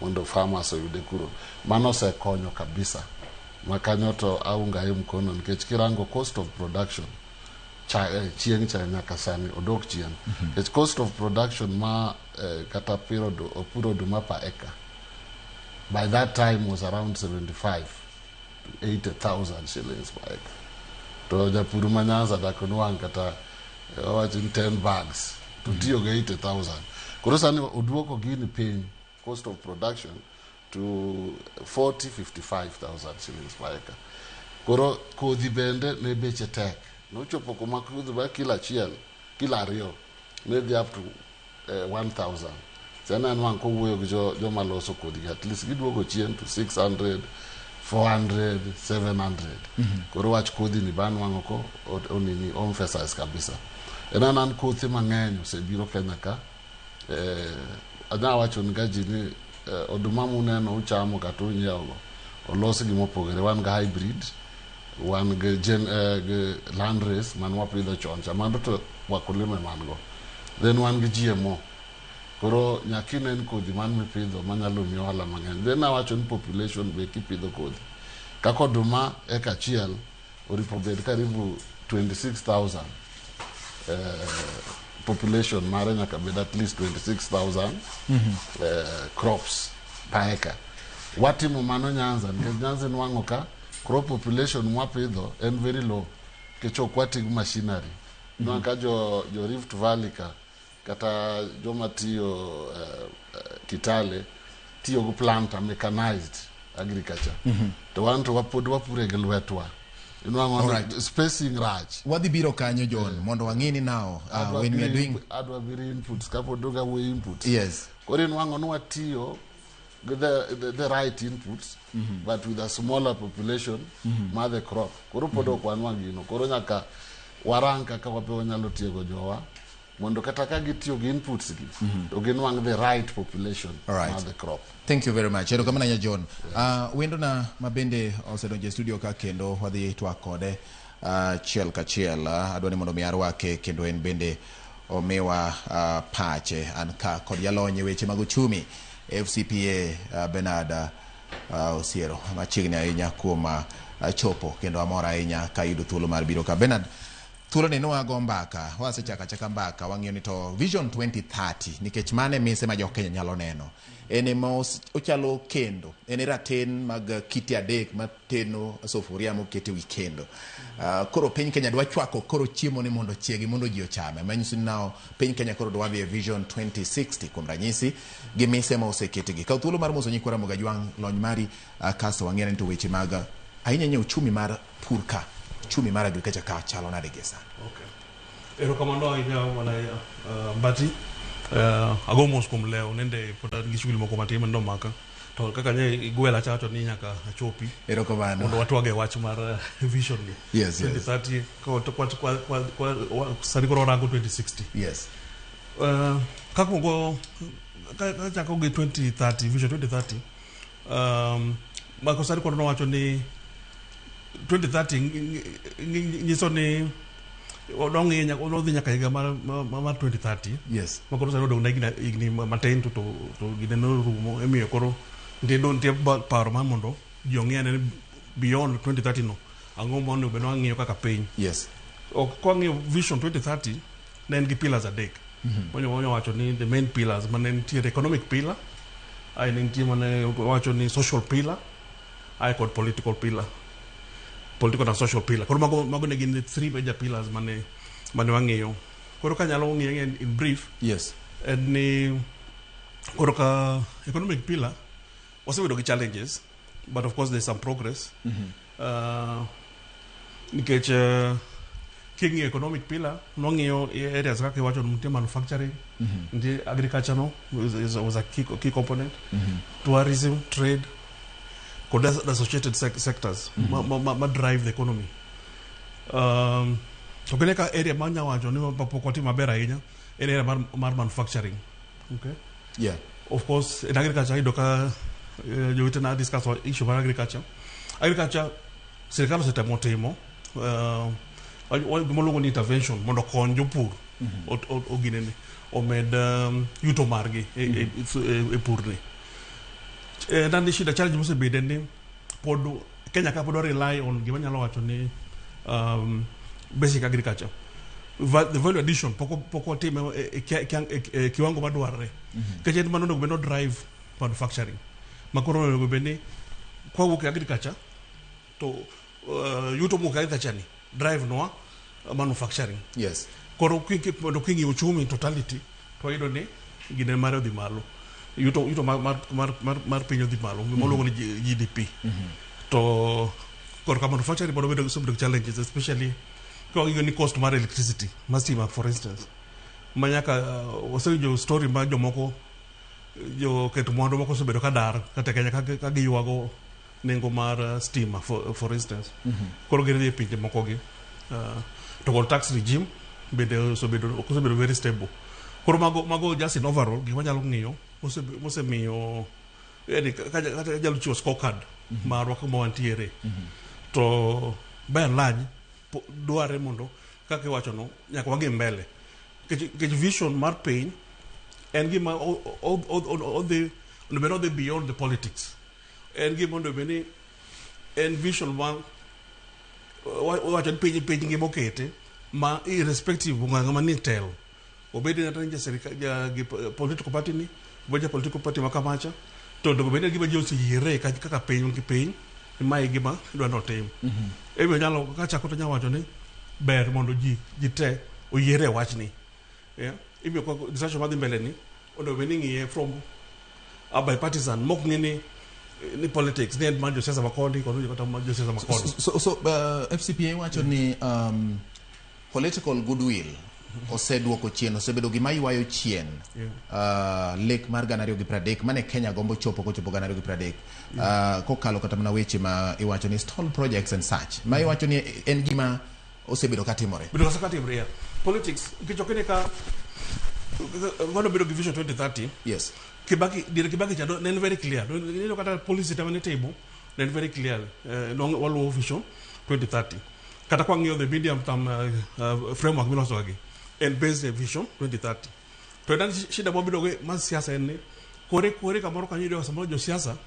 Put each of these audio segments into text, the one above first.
mondo farmers oyude kuro. Mano osekonyo kabisa. Makanyo to aunga mkono nikech kirango cost of production chieng cha nyaka sani odok chien. It's cost of production ma kata puro duma per acre by that time was around 75 to 80,000 shillings per acre. To japur manyanza dakonwang kata watching 10 bags to tiyo ga 80,000. Koro sani oduoko gini piny cost of production to 55,000 shillings per acre. Koro kodhi bende ne beche tek. No chopo kuma kodhi ba kila ariyo maybe up to 1,000. Sana anwang ko wuoyo gi jo maloso kodhi at least giduogo chien to 600, 400, 700. Koro wach kodhi ni ban wango ko onini emphasize kabisa. Enanan kothe mang'eny osebiro Kenya ka. Anya wacho ngaji ni oduma muneno uchamo kata unyiewo olosi gi mopogore. Wan ga hybrid, wan ga land race man wapidho chon chamando to wakulima mango. Then wan gi GMO. Koro nyakinen kodhi man mipidho manyalo miyo ohala mang'eny. Then awacho ni population be kipidho kodhi. Kako oduma eka achiel oripo bed karibu 26,000. Population mare nyaka bed at least 26,000 crops per acre. Watimo mano Nyanza, Nyanza nwango ka crop population mwapidho en very low. Kecho kwati machinery. Nwaka jo Rift Valley ka kata jo matiyo Kitale tiyo gu planta mechanized agriculture. To wanto wapure gi lwetwa. Spacing raj. What the biro kanyo John mondo wangini now when we are doing adwa biri inputs kapo doga we inputs. Yes. Kore nwango no atiyo the right inputs but with a smaller population ma the crop. Koro podo kwa nwangino. Koro nyaka waranka ka wapewa nyalo tiego jowa mondo kata ka gitiyo gi inputs gi to ginwang the right population ma the crop. Thank you very much. Ero kamana ya John. Wendo na mabende osedonje studio ka kendo wadhi Twak kode chiel ka chiel adwani mondo miar wake kendo en bende omewa pache an ka kod jalonye weche mag uchumi FCPA Bernard Osiero machiegni ahinya kuom chopo kendo amora ahinya ka yudo thuolo mar biro ka Bernard. Thuolo ni nwago mbaka wasechaka mbaka wang'iyo ni to Vision 2030 nikech mane mise ma jo Kenya nyalo neno ene mos ochalo kendo ene raten mag kiti adek mateno sufuria mokete wikendo. Koro piny Kenya dwa chwako koro chiemo ni mondo chiegi mondo ji ochame. Manyiso now piny Kenya koro dwa dhi Vision 2060 kuom ranyisi gi mise ma osekete gi. Ka thuolo mar moso nyikwara moga jwang lony mari kasto wang'iyo ni to weche mag ahinya uchumi mar purka. Chumi mara agriculture ka chalo na regesa. Okay. Ero kamando ahinya wana mbati agomos kum leo nende pota gishughuli moko matin ndo maka to kaka nye igwela chato ni nyaka achopi. Ero kamano. Mondo watwage wach mar vision ni. Yes, 2030 kwa sari koro rango 2060. Yes. Kako go kako ge 2030 vision 2030 mako sari koro no wacho ni 2030 nyiso ni odongi nyaka odhi nyaka higa mar 2030. Yes. Makoro sano do igni matin to gineno rumo emiyo koro ntie paro ma mondo jong'ene beyond 2030 no ango mondo beno ng'iyo kaka piny. Yes. Kwa ng'iyo vision 2030 ne en gi pillars adek. Onyo wacho ni the main pillars mane nitie economic pillar, ai nitie mane wacho ni social pillar, ai kod political pillar. Political and social pillar. Koro mago ne gin three major pillars mane wang'iyo. Koro ka nyalo ng'iyo in brief. Yes. And ni koro ka economic pillar wasebedo gi challenges, but of course there's some progress. Nikech king'iyo economic pillar nwang'iyo areas kaka iwacho nitie manufacturing, nitie agriculture no was a key component, tourism, trade, the associated sectors ma drive the economy. So keneka area manya wacho ni papokoti mabera ahinya en area mar manufacturing. Okay? Yeah. Of course in agriculture idoka jowete na discuss issue mar agriculture. Agriculture serikal osetemo gimoluongo ni intervention mondo kony jopur oginene omed yuto margi e purni dan shida challenge mose bedeni pod Kenya ka pod rely on gima nyalo wacho ni basic agriculture. The value addition poko time kiwango madwarre kajen manono beno drive manufacturing makoro no bene kwa wuok agriculture to yuto mu agriculture ni drive no manufacturing. Yes. Koro kingi uchumi totality to ido ne gine maro di malo yuto mar pinyo di malo molo ni GDP to koro ka manufacturing bodo bedo some challenges, especially ko ni cost mar electricity mastima for instance manyaka osejo story ma jomoko jo keto mondo moko sebedo kadar kata Kenya ka giywago nengo mar stima for instance koro gere pinje moko gi to kod tax regime bende osebedo very stable. Koro mago just in overall gima nyalo ng'iyo mosemiyo yani kata jalo chiwo scorecard marwa kuma wantiere to by and large dware mondo kaka iwacho no nyaka wagi mbele ke vision mar piny en gima all the beyond the politics en gima mondo beni en vision ma wacho ni piny gima okete ma irrespective ng'ama ni telo obedi na tanja serikali political party ni boja political party makamacha to ndo bedi gima josi yire kaka piny mai gima dwa no tim ebe nyalo kacha ko nyalo wacho ni ber mondo ji te oyiere wachni ibe ko discussion madhi mbele ni ondo beni ngiye from a bipartisan mok ngini ni politics ni manjo siasa makoni ko kata manjo siasa makoni so FCPA wacho ni political goodwill oseduoko chien osebedo gima ywayo chien lek mar 2030 mane Kenya gombo chopo 2030 kokalo kata mana weche ma iwacho ni stall projects and such ma iwacho ni en gima osebedo katimore politics kichokene ka ngono bedo vision 2030 yes Kibaki chado nen very clear no kata policy tamane table nen very clear no walu vision 2030 kata kwa ngio the medium term framework miloso agi and based vision 2030 to dan shida mo bido ge man siasa en kore kamoro kanyo do samoro jo siasa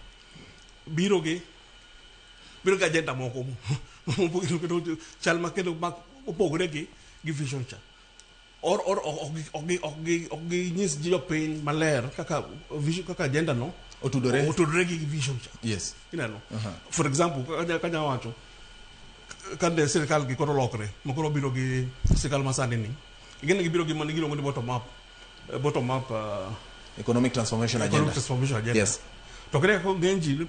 biro ge agenda moko mo biro chalma kendo mak opogore gi vision cha or ogi nis jo pin maler kaka vision kaka agenda no otudore gi vision cha yes inano for example kanya wacho kande serikal gi koro lokre mokoro biro gi serikal masani ni igen gi biro gi man gilo ngoni bottom up economic transformation agenda yes to kre ko genji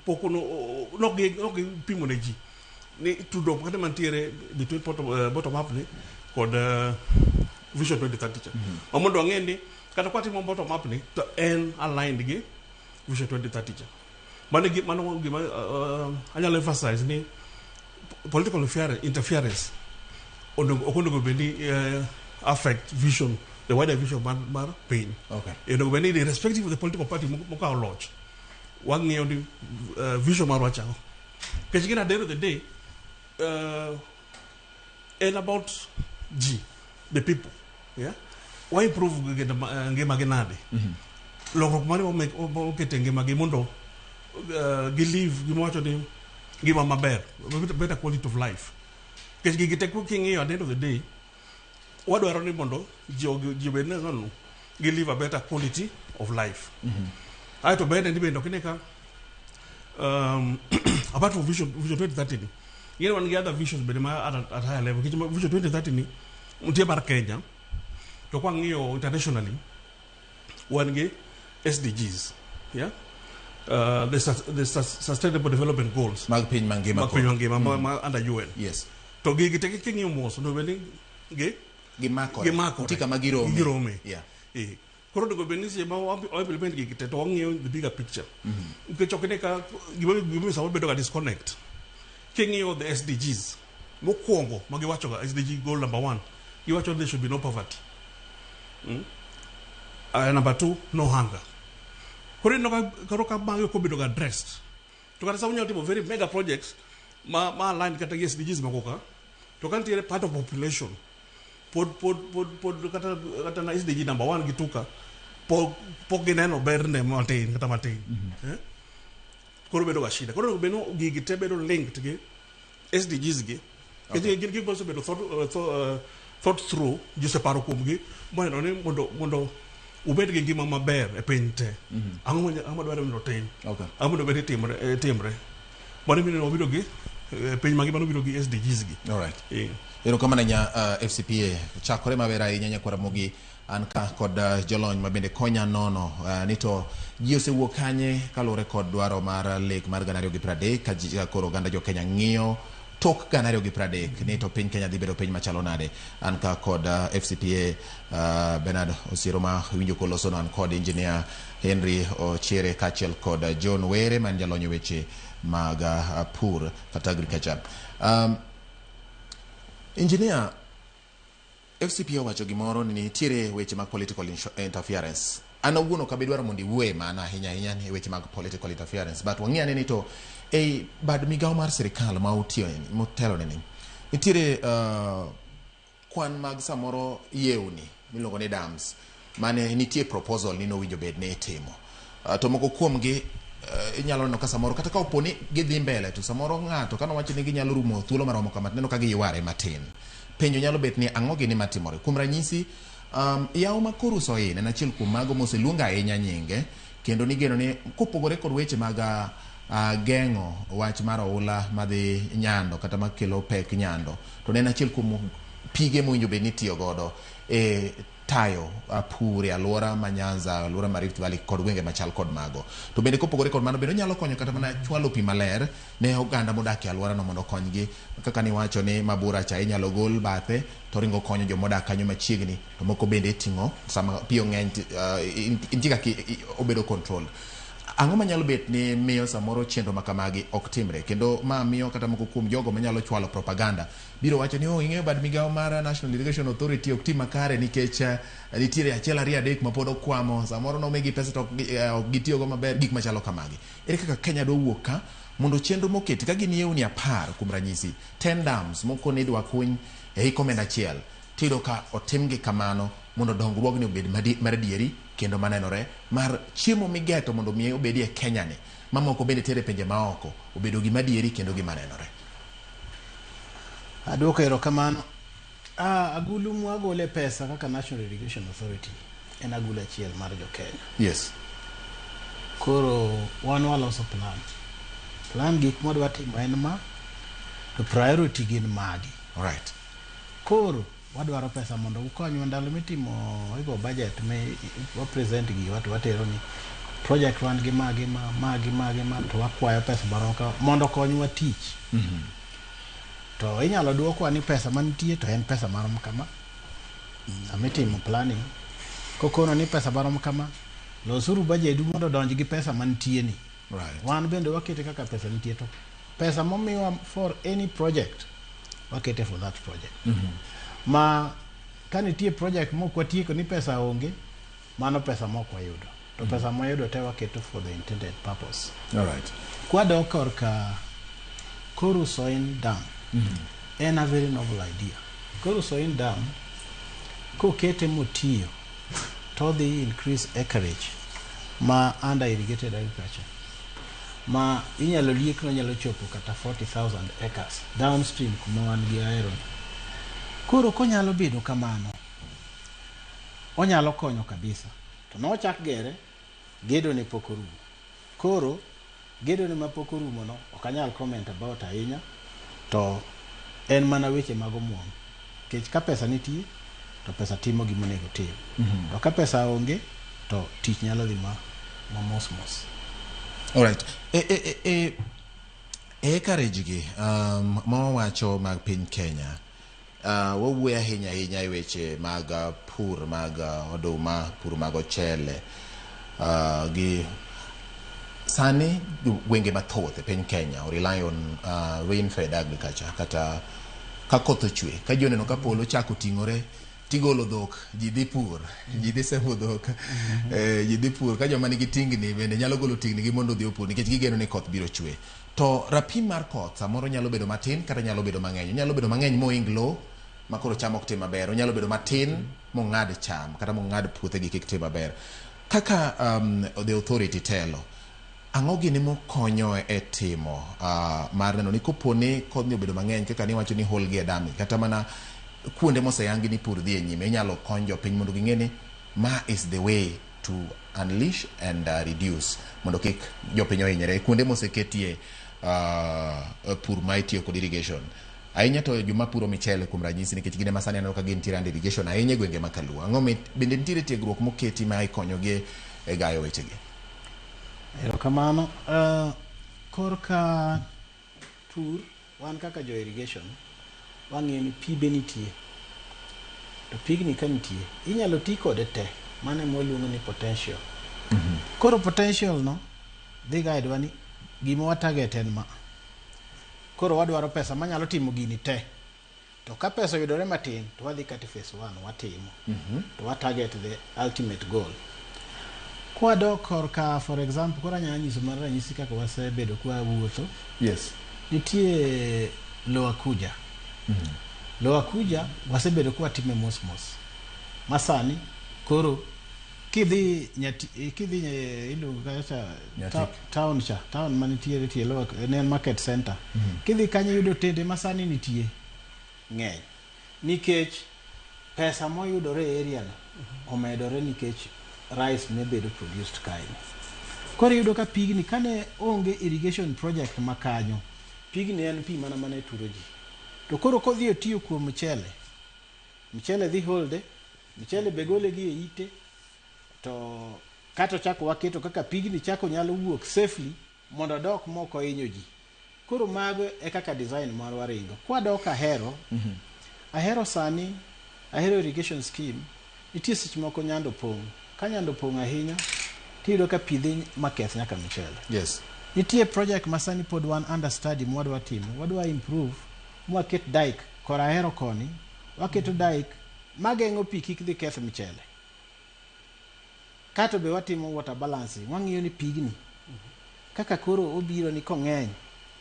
poko no gi pimo ne ji ni tudo kata mantiere between bottom up ni kod vision 2030 cha amondo ngendi kata kwati mo bottom up ni to en aligned gi vision 2030 cha mano gi anyalo emphasize ni political interference okondo go beni affect vision the wider vision mar pain okay go beni irrespective of the political party moka lodge one near the vision mar wacha because at the end of the day and about the people why improve ngema genade loko mari o ketenge magi mondo live gimocho ni give them a better quality of life. Because you get a cooking here at the end of the day. What do I run mondo? You live a better quality of life. I to better and depend apart from vision 2030. You know, one of the other visions but at higher level. Vision 2030 until bar Kenya to kwangio internationally one ge SDGs. Yeah. The Sustainable Development Goals. Magpin mangema under UN. Yes. To gigiteke kingi umos no beni Gimako. Tika magirome. Yeah. Koro go benisi ma implement gigite to ngio the bigger picture. Ukechokene ka gibe sa bedo ga disconnect. Kingi of the SDGs. Mokwongo magiwacho ga SDG goal number 1. You actually there should be no poverty. Number 2, no hunger. Kore no karoka bango ko bido addressed to kata samunya tipo very mega projects ma line kata SDGs makoka to kan tiere part of population pod kata na SDG number 1 gituka pok gineno berne matin kata matin koro bedo ga shida koro beno gigi te bedo linked gi SDGs gi gigi boso bedo thought through gi separo kuom gi mondo ni mondo ubed gi ngima maber e piny te ang'o dwaro ni otim ang'o dwaro timre mondo mi obido gi piny mangima obido gi SDGs gi all right ero kama nya FCPA chakore maber ahinya nyakwara mogi an ka kod jolony mabende konya nono ni to ji osewuok kanye kalure kod dwaro mar lek mar 2030 ka ji koro ganda jo Kenya ng'iyo tok 2030 ni to piny Kenya dhi bedo piny machalo nade an ka kod FCPA Bernard Osiro ma winjo koloso an kod engineer Henry Ochere kachel kod John Were man jalonyo weche mag pur kata agriculture engineer FCPA wacho gimoro ni nitiere weche mag political interference an owuono ka bedwaro mondo iwuoye mana ahinya ni weche mag political interference but wang'iyane ni to bad migawo mar sirikal ma motelo ne ni nitiere kwan mag samoro yewni miluongo ni dams mane nitie proposal ni nowinjo bed ne itimo to moko kuom gi inyalo neno ka samoro kata ka oponi gidhi mbele to samoro ng'ato kana wacho ni ginyalo rumo thuolo maromo kama neno ka giyware matin penjo nyalo bet ni ang'o gini matimore kuom ranyisi yawo makoro uso en achiel kuom mago moseluonga ahinya nyinge kendo nigeno ni kopogore kod weche mag geng'o wach mar oula madhi nyando kata makelo pek nyando to ne en achiel kuom pige mowinjo bed ni tiyo godo tayo pur e alwora ma Nyanza alwora ma Rift Valley kod gwenge machal kod mago to bende kopogore kod mano bende nyalo konyo kata mana chwalo pi maler ne oganda modak e alwora no mondo konygi kaka ni wacho ni Mabura cha inyalo gol bathe to ringo konyo jomodak kanyo machiegni to moko bende ting'o sama pi ng'eny intiga ki obedo control ang'o manyalo bet ni miyo samoro chenro makamagi ok timre kendo ma miyo kata moko kuom jogo manyalo chwalo propaganda biro wacho ni ing'eyo bad migawo mar National Irrigation Authority ok tim makare nikech nitiere achiel ariyo adek ma pod okwamo samoro nomigi pesa to gitiyogo maber gik machalo kamagi ere kaka Kenya dwa wuok ka mondo chenro moketi ka gin yewni 10 kuom ranyisi 10 dams moko ni dwa kuny e komenda achiel tido ka otimgi kamano mondo dongruogni obed mar adieri kendo manenore mar chiemo migeto mondo miye obedie Kenya ni mamoko bende tere penje maoko obedo gima adieri kendo gima nenore. Aduoko erokamano. Agulu mwagole pesa kaka National Irrigation Authority en agulu achiel mar jo Kenya. Yes. Koro wan waloso plan gik modwa timo en ma to priority gin magi. Alright. Koro wadwaro pesa mondo ukonywa ndalo mitimo igo budget me wa present gi watu watero ni project wan gi magi to wakwayo pesa baroka mondo konywa tich. To inyalo duokwa ni pesa mantie to en pesa marom kama ametimo planning kokono ni pesa marom kama losuru budget mondo donj gi pesa mantie ni right wan bende wakete kaka pesa nitie to pesa momiwa for any project wakete for that project ma kanitie project moko tieko ni pesa onge mano pesa moko wayudo to pesa moyudo te waketo for the intended purpose. All right. Kwado korka Koro Soin Dam en a very noble idea. Koro Soin Dam kokete motiyo to the increase acreage ma under irrigated agriculture ma inyalo liek no nyalo chopo kata 40,000 acres downstream kuma wan gi iron. Koro konyalo bedo kamano onyalo konyo kabisa to no chak gere gedo ne pokoru. Koro gedo ne mapokoru mono okanyal comment about ahinya to en mana weche mag omuom kech ka pesa nitie to pesa timo gimonego tim to ka pesa onge to tich nyalo dhi ma mos. All right. Courage gi mo wacho mag piny Kenya wawuoyo ahinya e weche mag pur mag oduma pur mag ochele gi sani wenge mathoth e piny Kenya rely on rain fed agriculture kata ka koth ochwe ka joneno ka polo chako ting'ore tigolo dhok ji dhi pur ji dhi sembo dhok ji dhi pur ka joma nigi tingni bende nyalo golo tingni gi mondo dhi opur nikech gigeno ni koth biro chwe to rapim mar koth samoro nyalo bedo matin kata nyalo bedo mang'eny moing low makoro cham ok tim maber, onyalo bedo matin mong'ad cham kata mong'ad puothe gi kik tim maber. Kaka the authority telo, ang'o gini mokonyo e timo mar neno ni koponi kodhi obedo mang'eny kaka ni wacho ni hol gi e dami kata mana kuonde moseyangi ni pur dhi e nyime, inyalo kony jopiny mondo ging'e ni ma is the way to unleash and reduce, mondo kik jopiny ohinyre kuonde moseketie pur ma itiyo kod irrigation. Ahinya to joma puro michele kuom ranyisi, nikech gine masani aneno ka gin tirande irrigation ahinya gwenge makaluo. Ang'o bende nitiere tiegruok moketi ma ikonyogi e gayo wechegi? Erokamano. Korka pur, wan kaka jo irrigation wang'eyo ni pi be nitie, to pigni ka nitie inyalo ti kode te, mano mwaluongo ni potential. Koro potential no dhi guide ni gima wa target en ma, koro wadwaro pesa manyalo timo gini te, to ka pesa yudore matin to wadhi kati phase 1 watimo, to wa target the ultimate goal. Kwa dok korka for example, kora nyanya nyiso mar ranyisi kaka wasebedo kwa wuotho. Yes. Nitie loa kuja. Loa kuja wasebedo kwa time mos. Masani koro kidhi iluongo cha town manitiere tie loa en market center. Kidhi kanyo yudo tende masani nitie ng'eny, nikech pesa moyudore e area no omedore nikech rice ne bedo produced kaini. Koro yudo ka pigni kane onge irrigation project makanyo, pigni en pi mana turo ji. To koro kodhi otiyo kuom mchele dhi holde, mchele begole gi e ite, to kato chako waketo kaka pigni chako nyalo wuok safely mondo dok moko hinyo ji. Koro mago e kaka design mar waringo. Kwa dok ahero sani, ahero irrigation scheme, nitie seche moko nyando pong'. Ka nyando pong' ahinya, tiyudo ka pidhi maketh nyaka mchele. Yes. Nitie project masani pod wan understudy mwadwa timo, wadwa improve, mwaket dike, kora ahero koni, waketo dike mageng'o pi kik dhi keth mchele. Kato be watimo water balancing, wang'iyo ni pigni kaka koro obiro ni kong'eny,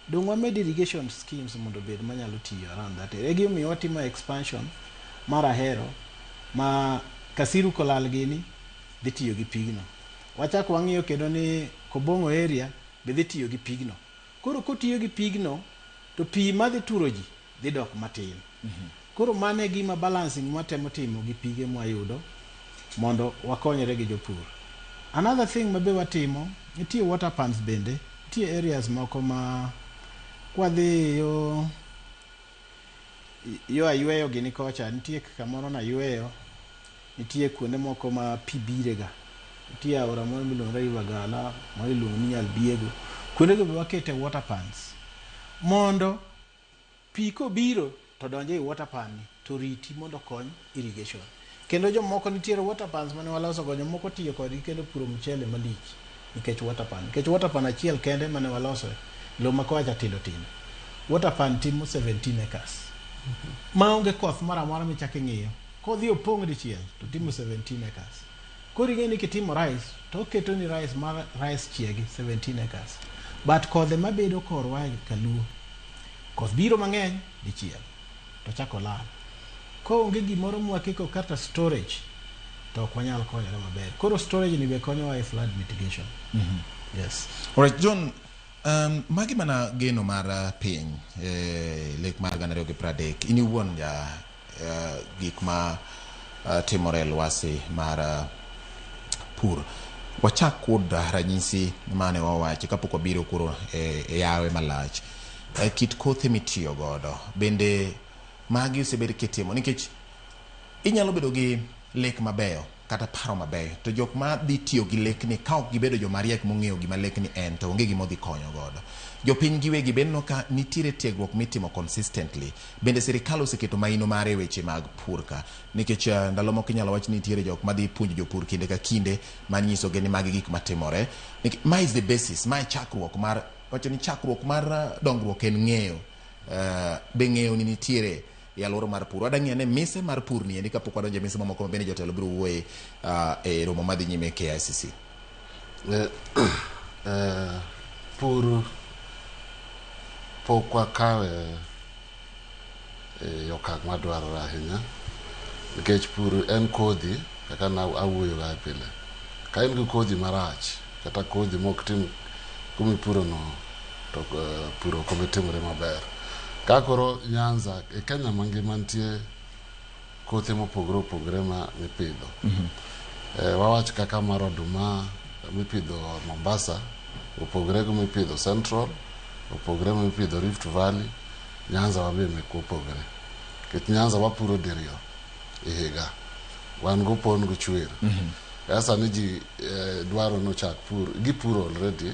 dong wamed irrigation schemes mondo bed manyalo tiyo around that area. Egi omiyo watimo expansion mar ahero ma kasiru kolal gini dhi tiyo gi pigno. Wachako wang'iyo kendo ni Kobong'o area be dhi tiyo gi pigno. Koro kotiyo gi pigno to pi madhi turo ji dhi dok matin. Koro mane gima balancing mwatemo timo gi pige mwayudo mondo wakonyre gi jopur. Another thing mabe watimo, nitie water pans bende, nitie areas moko ma kwadhi yo ayweyo gini kocha, nitie kamoro na yweyo, nitie kuonde moko ma pi birega. Nitie aora moro miluongo ni Wagala, moro iluongo ni Nyalbiego. Kuonde go be wakete water pans mondo pi kobiro to donje i water pan ni to riti mondo kony irrigation. Kendo jomoko nitiere water pans mane waloso go, jomoko tiyo kodgi kendo puro mchele malich nikech water pan. Nikech water pan achiel kende mane waloso lo makocha tindo. Water pan timo 17 acres. Maonge koth mara mora michake ng'iyo. Kodhi opong' dichiel to timo 17 acres. Koro ing'e ni kitimo rice to keto ni rice chiegi 17 acres. But kodhe mabedo korwa kaluo, koth biro mang'eny dichiel to chako lal. Ko onge gimoro mwakiko kata storage to ok wanyal konyore maber. Koro storage ni be konyowa e flood mitigation. Yes. Alright, John, magi mana geno mar piny lek mar 2030. Ini wuon ja gik ma timore lwasi mar pur. Wachak kod ranyisi mane wawachi kapok wabiro kuro e yawe malach. Kit kothe mitiyo godo bende magi osebed kitimo, nikech inyalo bedo gi lek mabeyo kata paro mabeyo, to jok ma dhi tiyo gi lek ni ka ok gibedo joma riek mong'eyo gima lek ni en, to onge gima dhi konyo godo. Jopiny giwegi bende no ka nitiere tiegruok mitimo consistently. Bende sirikal oseketo maino mare weche mag pur ka, nikech ndalo moko inyalo wach ni nitiere jok ma dhi puonjo jopur kinde ka kinde manyiso gi ni magi gik matimore. Ma is the basis, ma chakruok mar wacho ni chakruok mar dongruok en ng'eyo. Be ng'eyo ni nitiere e alwora mar pur. Wadang'e ne mise mar pur ni endi kapok wadonje mise mamoko mabende jotelo biro wuoye e romo madhi nyime KICC. Pur pok wakawe e okang' madwarore ahinya nikech pur en kodhi kaka na awuoyo ga pile. Ka in gi kodhi marach kata kodhi mok tim kumipuro no to puro komitimore maber. Ka koro Nyanza e Kenya mangima nitie kothe mopogore opogore ma mipidho. Wawach kaka mar oduma mipidho Mombasa, opogore gi mipidho Central, opogore mipidho Rift Valley, Nyanza wabe mekopogore. Ket Nyanza wapuro diriyo e higa. Wan go pon go chwer. Esa ni ji dwaro no chak pur, gipuro already,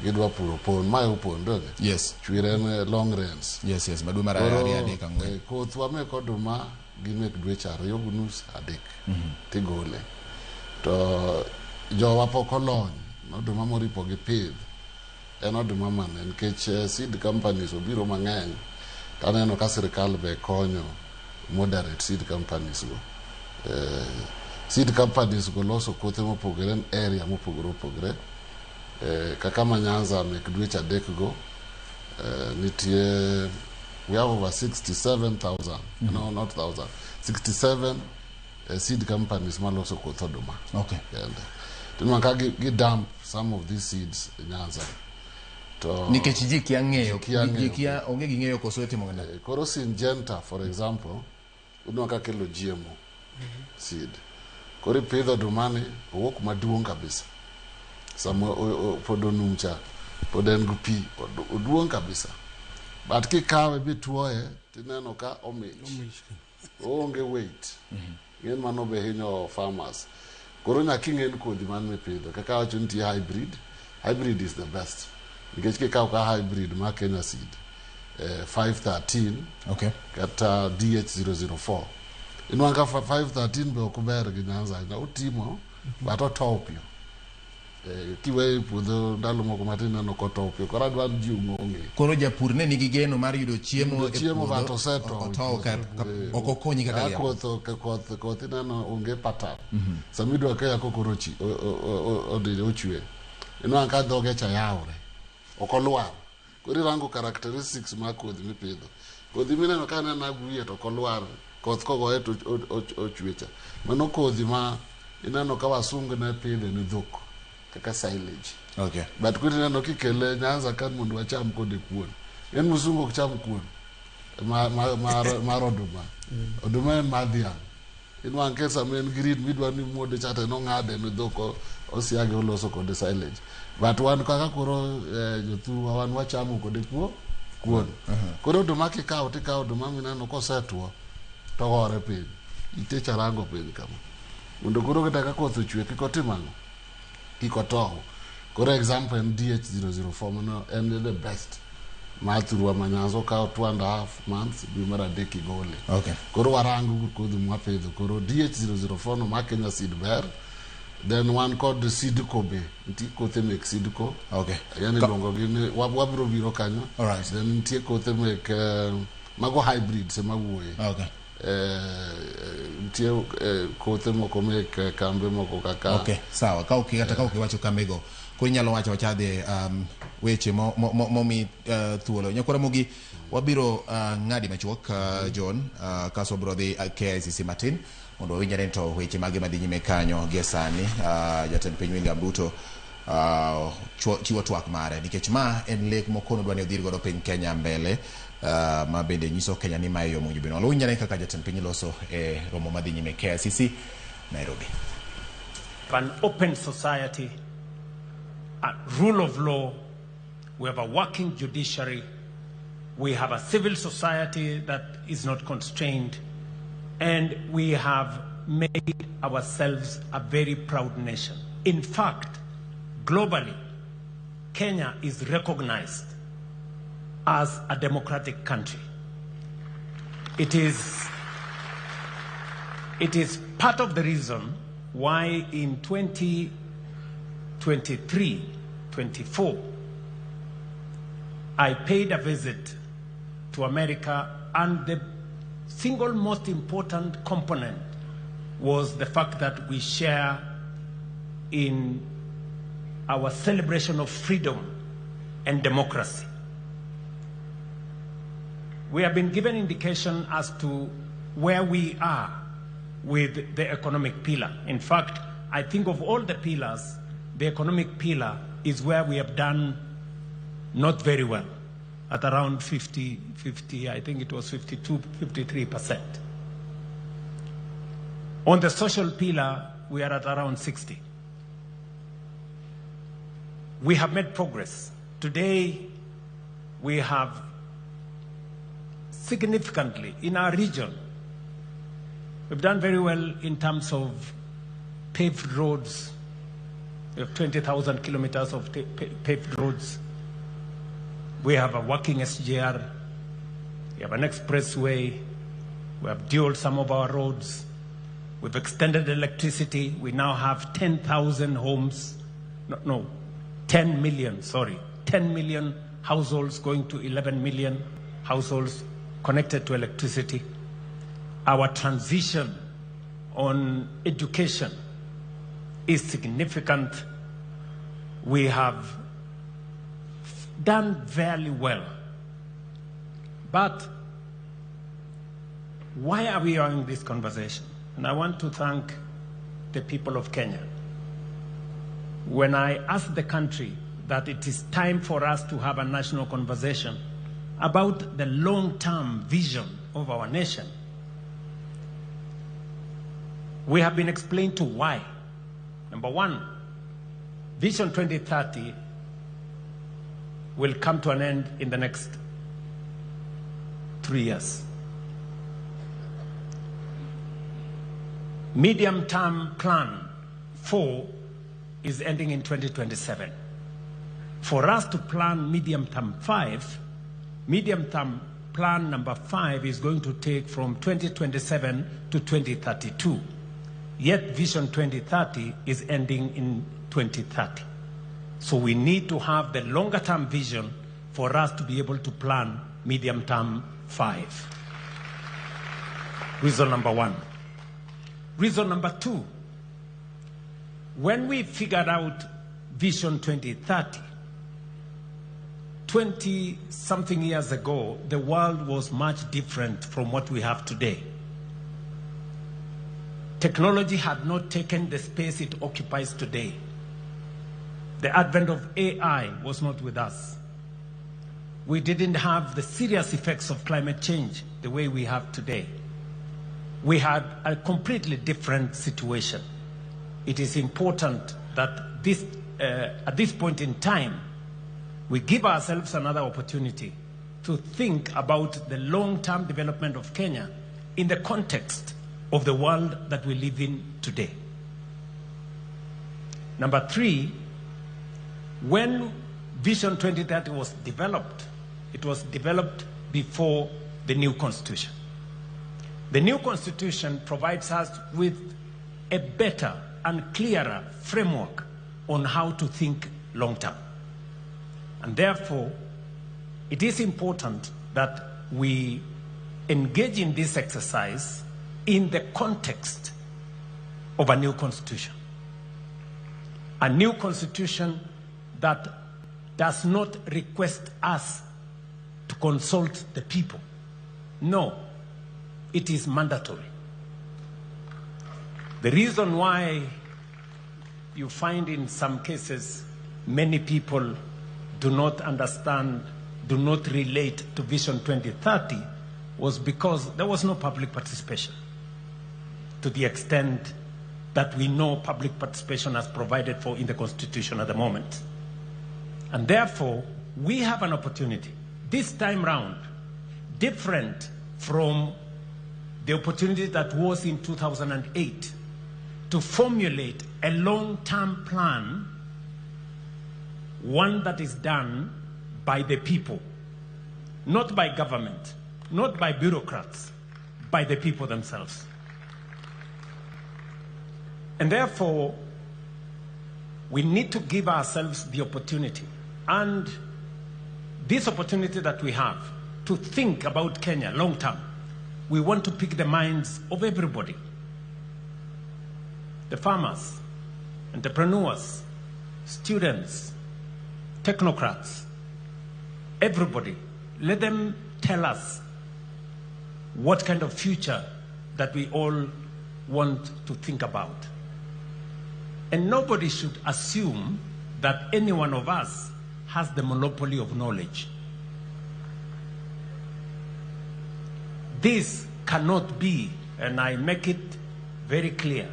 gidwa puro pon, mae upon doge. Yes. Chwer en long rains. Yes, yes, madu mara adek ang'wen. Koth wamek oduma gimek dweche ariyo gi nus adek. Tigole. To jowa pok olony oduma moripo gi pidh en oduma mane nikech seed companies obiro mang'eny taneno ka sirikal be konyo moderate seed companies go. Seed companies go loso kothe mopogore en area mopogore opogore. Kaka ma Nyanza mek dweche adek go nitie we have over 67,000 no not 1,000 67 seed companies maloso koth oduma. Okay. And gi dump some of these seeds in Nyanza. To nikech ji kia ng'eyo, ji kia onge gi ng'eyo koso etimo ng'ana. Koro Syngenta for example, unwaka kelo GMO seed. Koro pidho odumani owuok maduong' kabisa. Samo pod onumcha, pod en gupi, oduong' kabisa. But kikawe bituoye tineno ka omich. Onge weight. Ng'en mano be hinyo farmers. Koro nyaka ing'en kodhi man mipidho. Kaka wacho nitie hybrid. Hybrid is the best. Nikech kikaw ka hybrid ma Kenya seed 513 okay, kata DH004. Inwanga 513 be okuber gi Nyanza na utimo bato topio. Kiwe puodho ndalo moko matin neno ko topio. Koro adwa ji ng'onge. Koro japur ne nigi geno mar yudo chiemo bato seto. Okokonyi kaka ya. Koth neno onge pattern. Samidwa kaya kokorochi ochwe. Inwanga ka dhoge cha yawre. Okolwar. Kori rango characteristics ma kodhi mipidho. Kodhi mineno ka nena guye to okolwar. Koth kogoye to ochwecha. Mano kodhi ma ineno ka wasungu ne pidhe ni dhok. Kaka silage. Okay. But kuri neno kikele Nyanza kan mondo wacham kode kuon. En musungu ok cham kuon. Mar oduma. Oduma en madhiang. Inwang kesa men grid midwa ni muode chate no ng'ade ni dhok osiage oloso kode silage. But wan kaka koro jothurwa wan wachamo kode kuon. Koro oduma kikaw tikaw oduma mineno kosetwo to gore piny. Ite charango piny kama. Mondo koro kata ka koth ochwe kikotimano. Kikotow. Koro example en DH004 mano en the best. Mathurwa ma Nyanza okaw 2.5 months dwe mar adek igole. Okay. Koro warango kodhi mwapidho. Koro DH004 no ma Kenya seed ber. Then one called the Sidco be. Nti kothe mek Sidco. Okay. Yani longo gini wabro biro kanyo. Alright. Then nti kothe mek mago hybrid se mawuoye. Okay. Nti kothe moko mek kambe moko kaka. Okay. Sawa. Ka ukikata ka ukiwacho kamego. Koro inyalo wacho wachadhe weche momi thuolo. Nyakora mogi wabiro ng'adi machuok John kaso bro dhi KICC matin mondo winjane to weche mage madhi nyime kanyo gie sani. Jatend piny William Ruto chiwo twak mare nikech ma en lek mokono dwani odhir godo piny Kenya mbele ma bende nyiso Kenya ni mae yo mowinjo bino. Winjane kaka jatend piny loso e romo madhi nyime KICC Nairobi. An open society, a rule of law, we have a working judiciary, we have a civil society that is not constrained, and we have made ourselves a very proud nation. In fact, globally, Kenya is recognized as a democratic country. It is part of the reason why in 2023-24, I paid a visit to America, and the single most important component was the fact that we share in our celebration of freedom and democracy. we have been given indication as to where we are with the economic pillar. In fact, I think of all the pillars, the economic pillar is where we have done not very well, at around 50, I think it was 52, 53%. On the social pillar, we are at around 60. We have made progress. Today, we have significantly in our region, we've done very well in terms of paved roads. We have 20,000 kilometers of paved roads. We have a working SGR. We have an expressway. We have dual some of our roads. We've extended electricity. We now have 10,000 homes. 10 million, 10 million households going to 11 million households connected to electricity. Our transition on education is significant. We have done very well. But why are we having this conversation? And I want to thank the people of Kenya. When I asked the country that it is time for us to have a national conversation about the long-term vision of our nation, we have been explained to why. Number one, Vision 2030 will come to an end in the next 3 years. Medium-term plan 4 is ending in 2027. For us to plan medium-term 5, medium-term plan number 5 is going to take from 2027 to 2032. Yet Vision 2030 is ending in 2030. So we need to have the longer-term vision for us to be able to plan medium-term 5. Reason number 1. Reason number 2. When we figured out Vision 2030, 20-something years ago, the world was much different from what we have today. Technology had not taken the space it occupies today. The advent of AI was not with us. We didn't have the serious effects of climate change the way we have today. We had a completely different situation. It is important that at this point in time, we give ourselves another opportunity to think about the long-term development of Kenya in the context of the world that we live in today. Number 3, when Vision 2030 was developed, it was developed before the new constitution. The new constitution provides us with a better and clearer framework on how to think long-term. And therefore, it is important that we engage in this exercise in the context of a new constitution. A new constitution that does not request us to consult the people. No, it is mandatory. The reason why you find in some cases many people do not understand, do not relate to Vision 2030 was because there was no public participation to the extent that we know public participation as provided for in the Constitution at the moment. And therefore, we have an opportunity this time round, different from the opportunity that was in 2008, to formulate a long-term plan, one that is done by the people, not by government, not by bureaucrats, by the people themselves. And therefore, we need to give ourselves the opportunity, and this opportunity that we have to think about Kenya long term. We want to pick the minds of everybody. The farmers, entrepreneurs, students, technocrats, everybody. Let them tell us what kind of future that we all want to think about. And nobody should assume that any one of us has the monopoly of knowledge. This cannot be, and I make it very clear,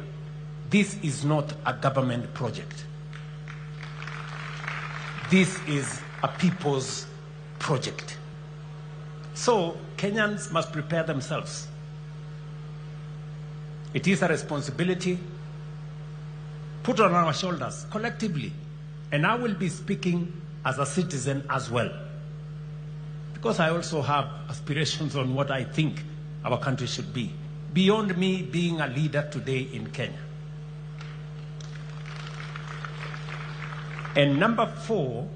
this is not a government project. This is a people's project. So Kenyans must prepare themselves. It is a responsibility put on our shoulders collectively. And I will be speaking as a citizen as well, because I also have aspirations on what I think our country should be, beyond me being a leader today in Kenya. And number 4,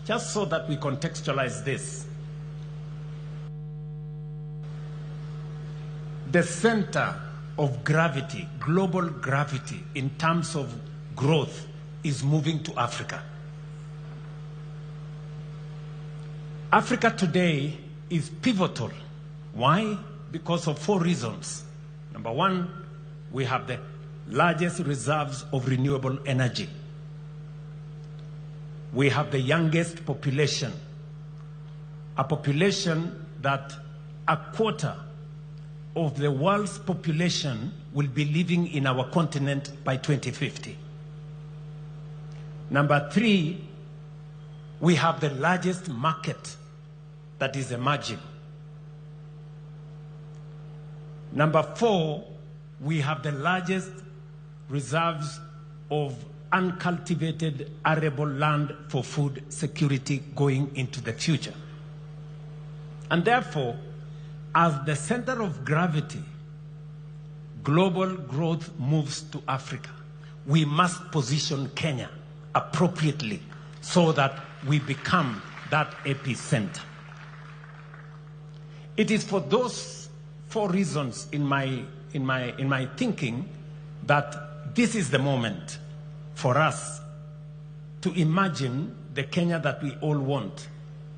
just so that we contextualize this, the center of gravity, global gravity in terms of growth, is moving to Africa. Africa today is pivotal. Why? Because of 4 reasons. Number 1, we have the largest reserves of renewable energy. We have the youngest population, a population that a quarter of the world's population will be living in our continent by 2050. Number 3, we have the largest market that is emerging. Number 4, we have the largest reserves of uncultivated arable land for food security going into the future. And therefore, as the center of gravity, global growth moves to Africa, we must position Kenya appropriately so that we become that epicenter. It is for those 4 reasons in my thinking that this is the moment for us to imagine the Kenya that we all want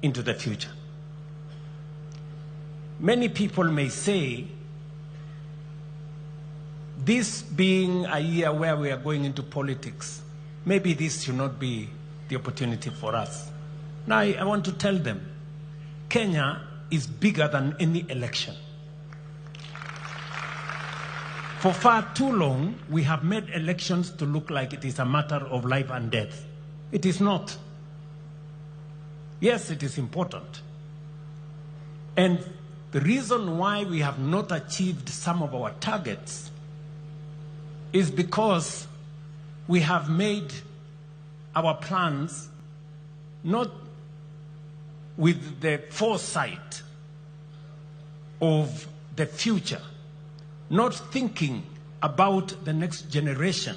into the future. Many people may say, this being a year where we are going into politics, maybe this should not be the opportunity for us. Now, I want to tell them, Kenya is bigger than any election. For far too long, we have made elections to look like it is a matter of life and death. It is not. Yes, it is important. And the reason why we have not achieved some of our targets is because we have made our plans not with the foresight of the future, not thinking about the next generation,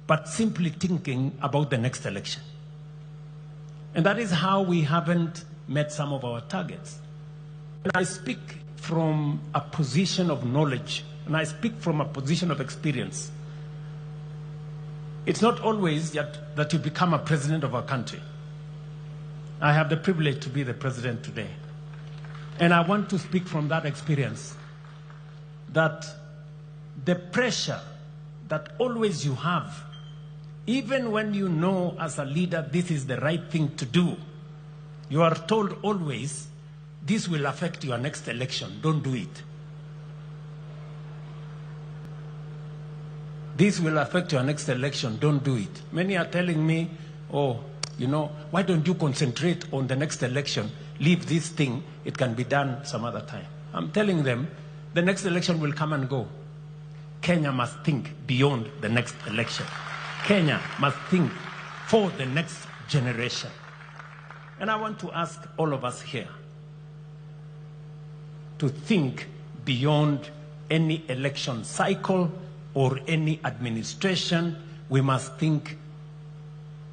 but simply thinking about the next election. And that is how we haven't met some of our targets. And I speak from a position of knowledge, and I speak from a position of experience. It's not always that you become a president of a country. I have the privilege to be the president today. And I want to speak from that experience, that the pressure that always you have, even when you know as a leader this is the right thing to do, you are told always, this will affect your next election, don't do it. This will affect your next election, don't do it. Many are telling me, oh, you know, why don't you concentrate on the next election? Leave this thing, it can be done some other time. I'm telling them, the next election will come and go. Kenya must think beyond the next election. Kenya must think for the next generation. And I want to ask all of us here to think beyond any election cycle or any administration. We must think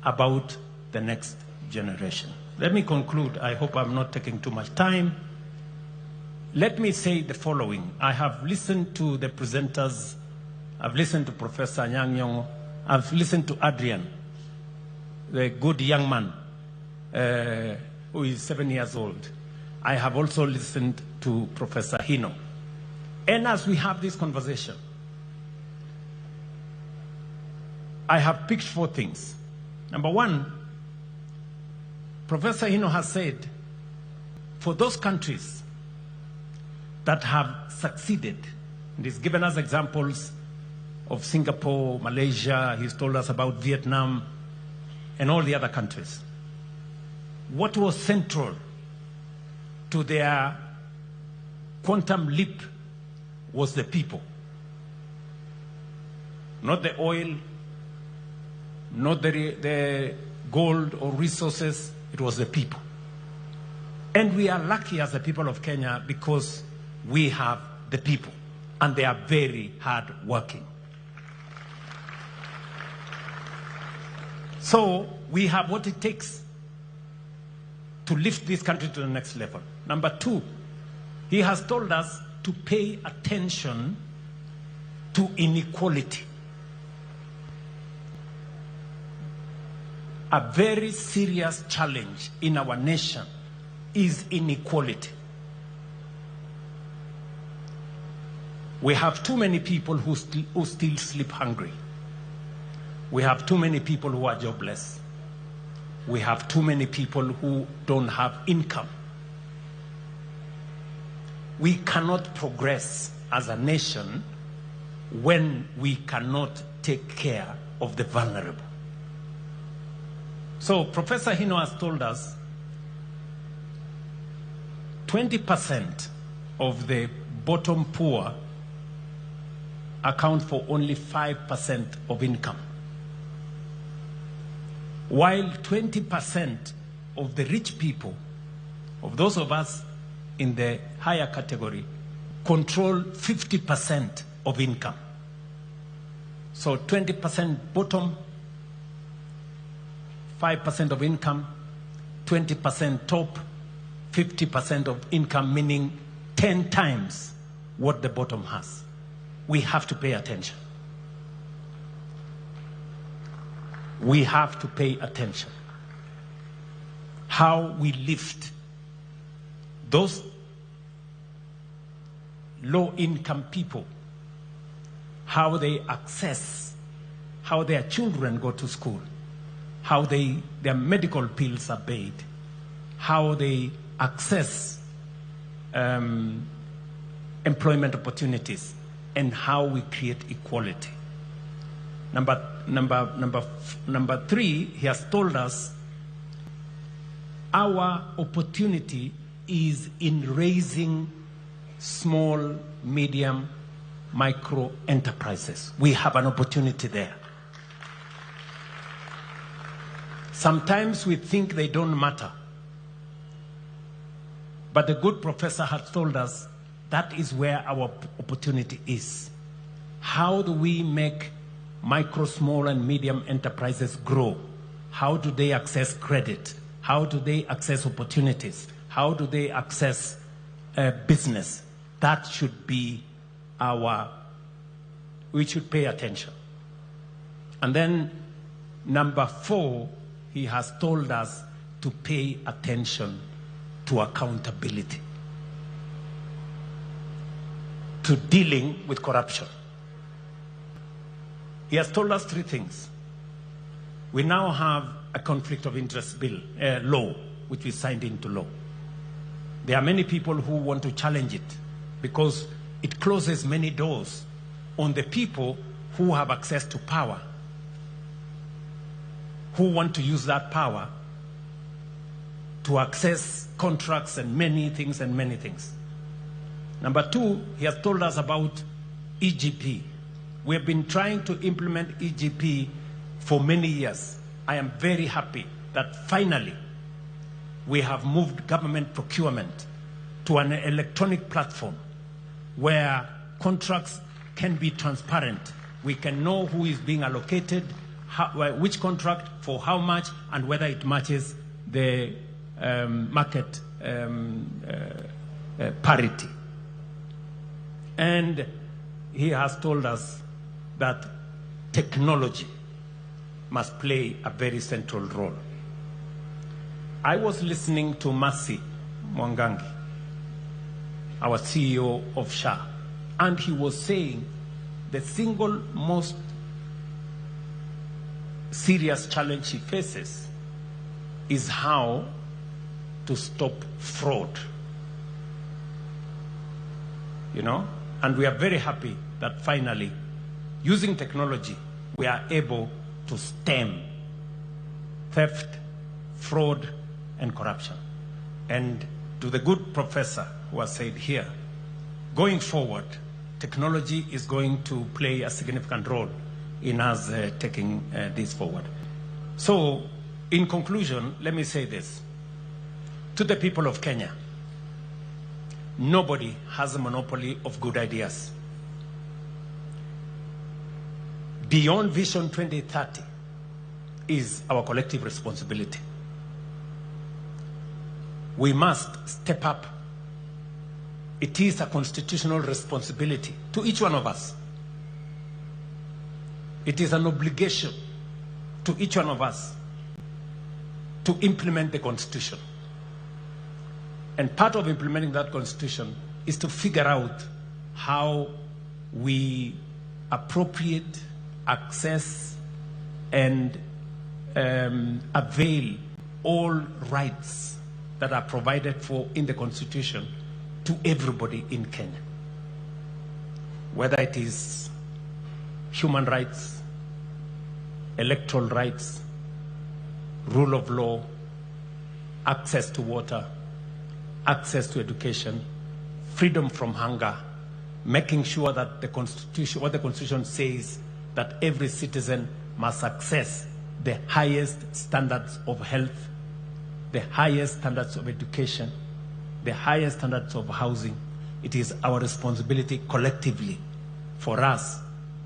about the next generation. Let me conclude. I hope I'm not taking too much time. Let me say the following. I have listened to the presenters. I've listened to Professor Anyang' Nyong'o. I've listened to Adrian, the good young man who is 7 years old. I have also listened to Professor Hino. And as we have this conversation, I have picked 4 things. Number 1, Professor Hino has said, for those countries that have succeeded, and he's given us examples of Singapore, Malaysia, he's told us about Vietnam, and all the other countries. What was central to their quantum leap was the people. Not the oil, not the gold or resources, it was the people. And we are lucky as the people of Kenya because we have the people, and they are very hard working. So we have what it takes to lift this country to the next level. Number 2, he has told us to pay attention to inequality. A very serious challenge in our nation is inequality. We have too many people who still sleep hungry. We have too many people who are jobless. We have too many people who don't have income. We cannot progress as a nation when we cannot take care of the vulnerable. So Professor Hino has told us 20% of the bottom poor account for only 5% of income, while 20% of the rich people, of those of us in the higher category, control 50% of income. So 20% bottom, 5% of income, 20% top, 50% of income, meaning 10 times what the bottom has. We have to pay attention. We have to pay attention. How we lift those low-income people, how they access, how their children go to school, how their medical bills are paid, how they access employment opportunities, and how we create equality. Number 3, he has told us our opportunity is in raising small, medium, micro enterprises. We have an opportunity there. Sometimes we think they don't matter. But the good professor has told us that is where our opportunity is. How do we make micro, small, and medium enterprises grow? How do they access credit? How do they access opportunities? How do they access business? That should be we should pay attention. And then number 4, he has told us to pay attention to accountability, to dealing with corruption. He has told us 3 things. We now have a conflict of interest law, which we signed into law. There are many people who want to challenge it because it closes many doors on the people who have access to power, who want to use that power to access contracts and many things. Number 2, he has told us about EGP. We have been trying to implement EGP for many years. I am very happy that finally we have moved government procurement to an electronic platform where contracts can be transparent. We can know who is being allocated, which contract, for how much, and whether it matches the market parity. And he has told us that technology must play a very central role. I was listening to Mercy Mwangangi, our CEO of SHA, and he was saying the single most serious challenge he faces is how to stop fraud. You know, and we are very happy that finally, using technology, we are able to stem theft, fraud, and corruption. And to the good professor who has said here, going forward, technology is going to play a significant role in us taking this forward. So, in conclusion, let me say this. To the people of Kenya, nobody has a monopoly of good ideas. Beyond Vision 2030 is our collective responsibility. We must step up. It is a constitutional responsibility to each one of us. It is an obligation to each one of us to implement the Constitution. And part of implementing that Constitution is to figure out how we appropriate, access, and avail all rights that are provided for in the Constitution to everybody in Kenya. Whether it is human rights, electoral rights, rule of law, access to water, access to education, freedom from hunger, making sure that the Constitution, what the Constitution says, that every citizen must access the highest standards of health, the highest standards of education, the highest standards of housing. It is our responsibility collectively for us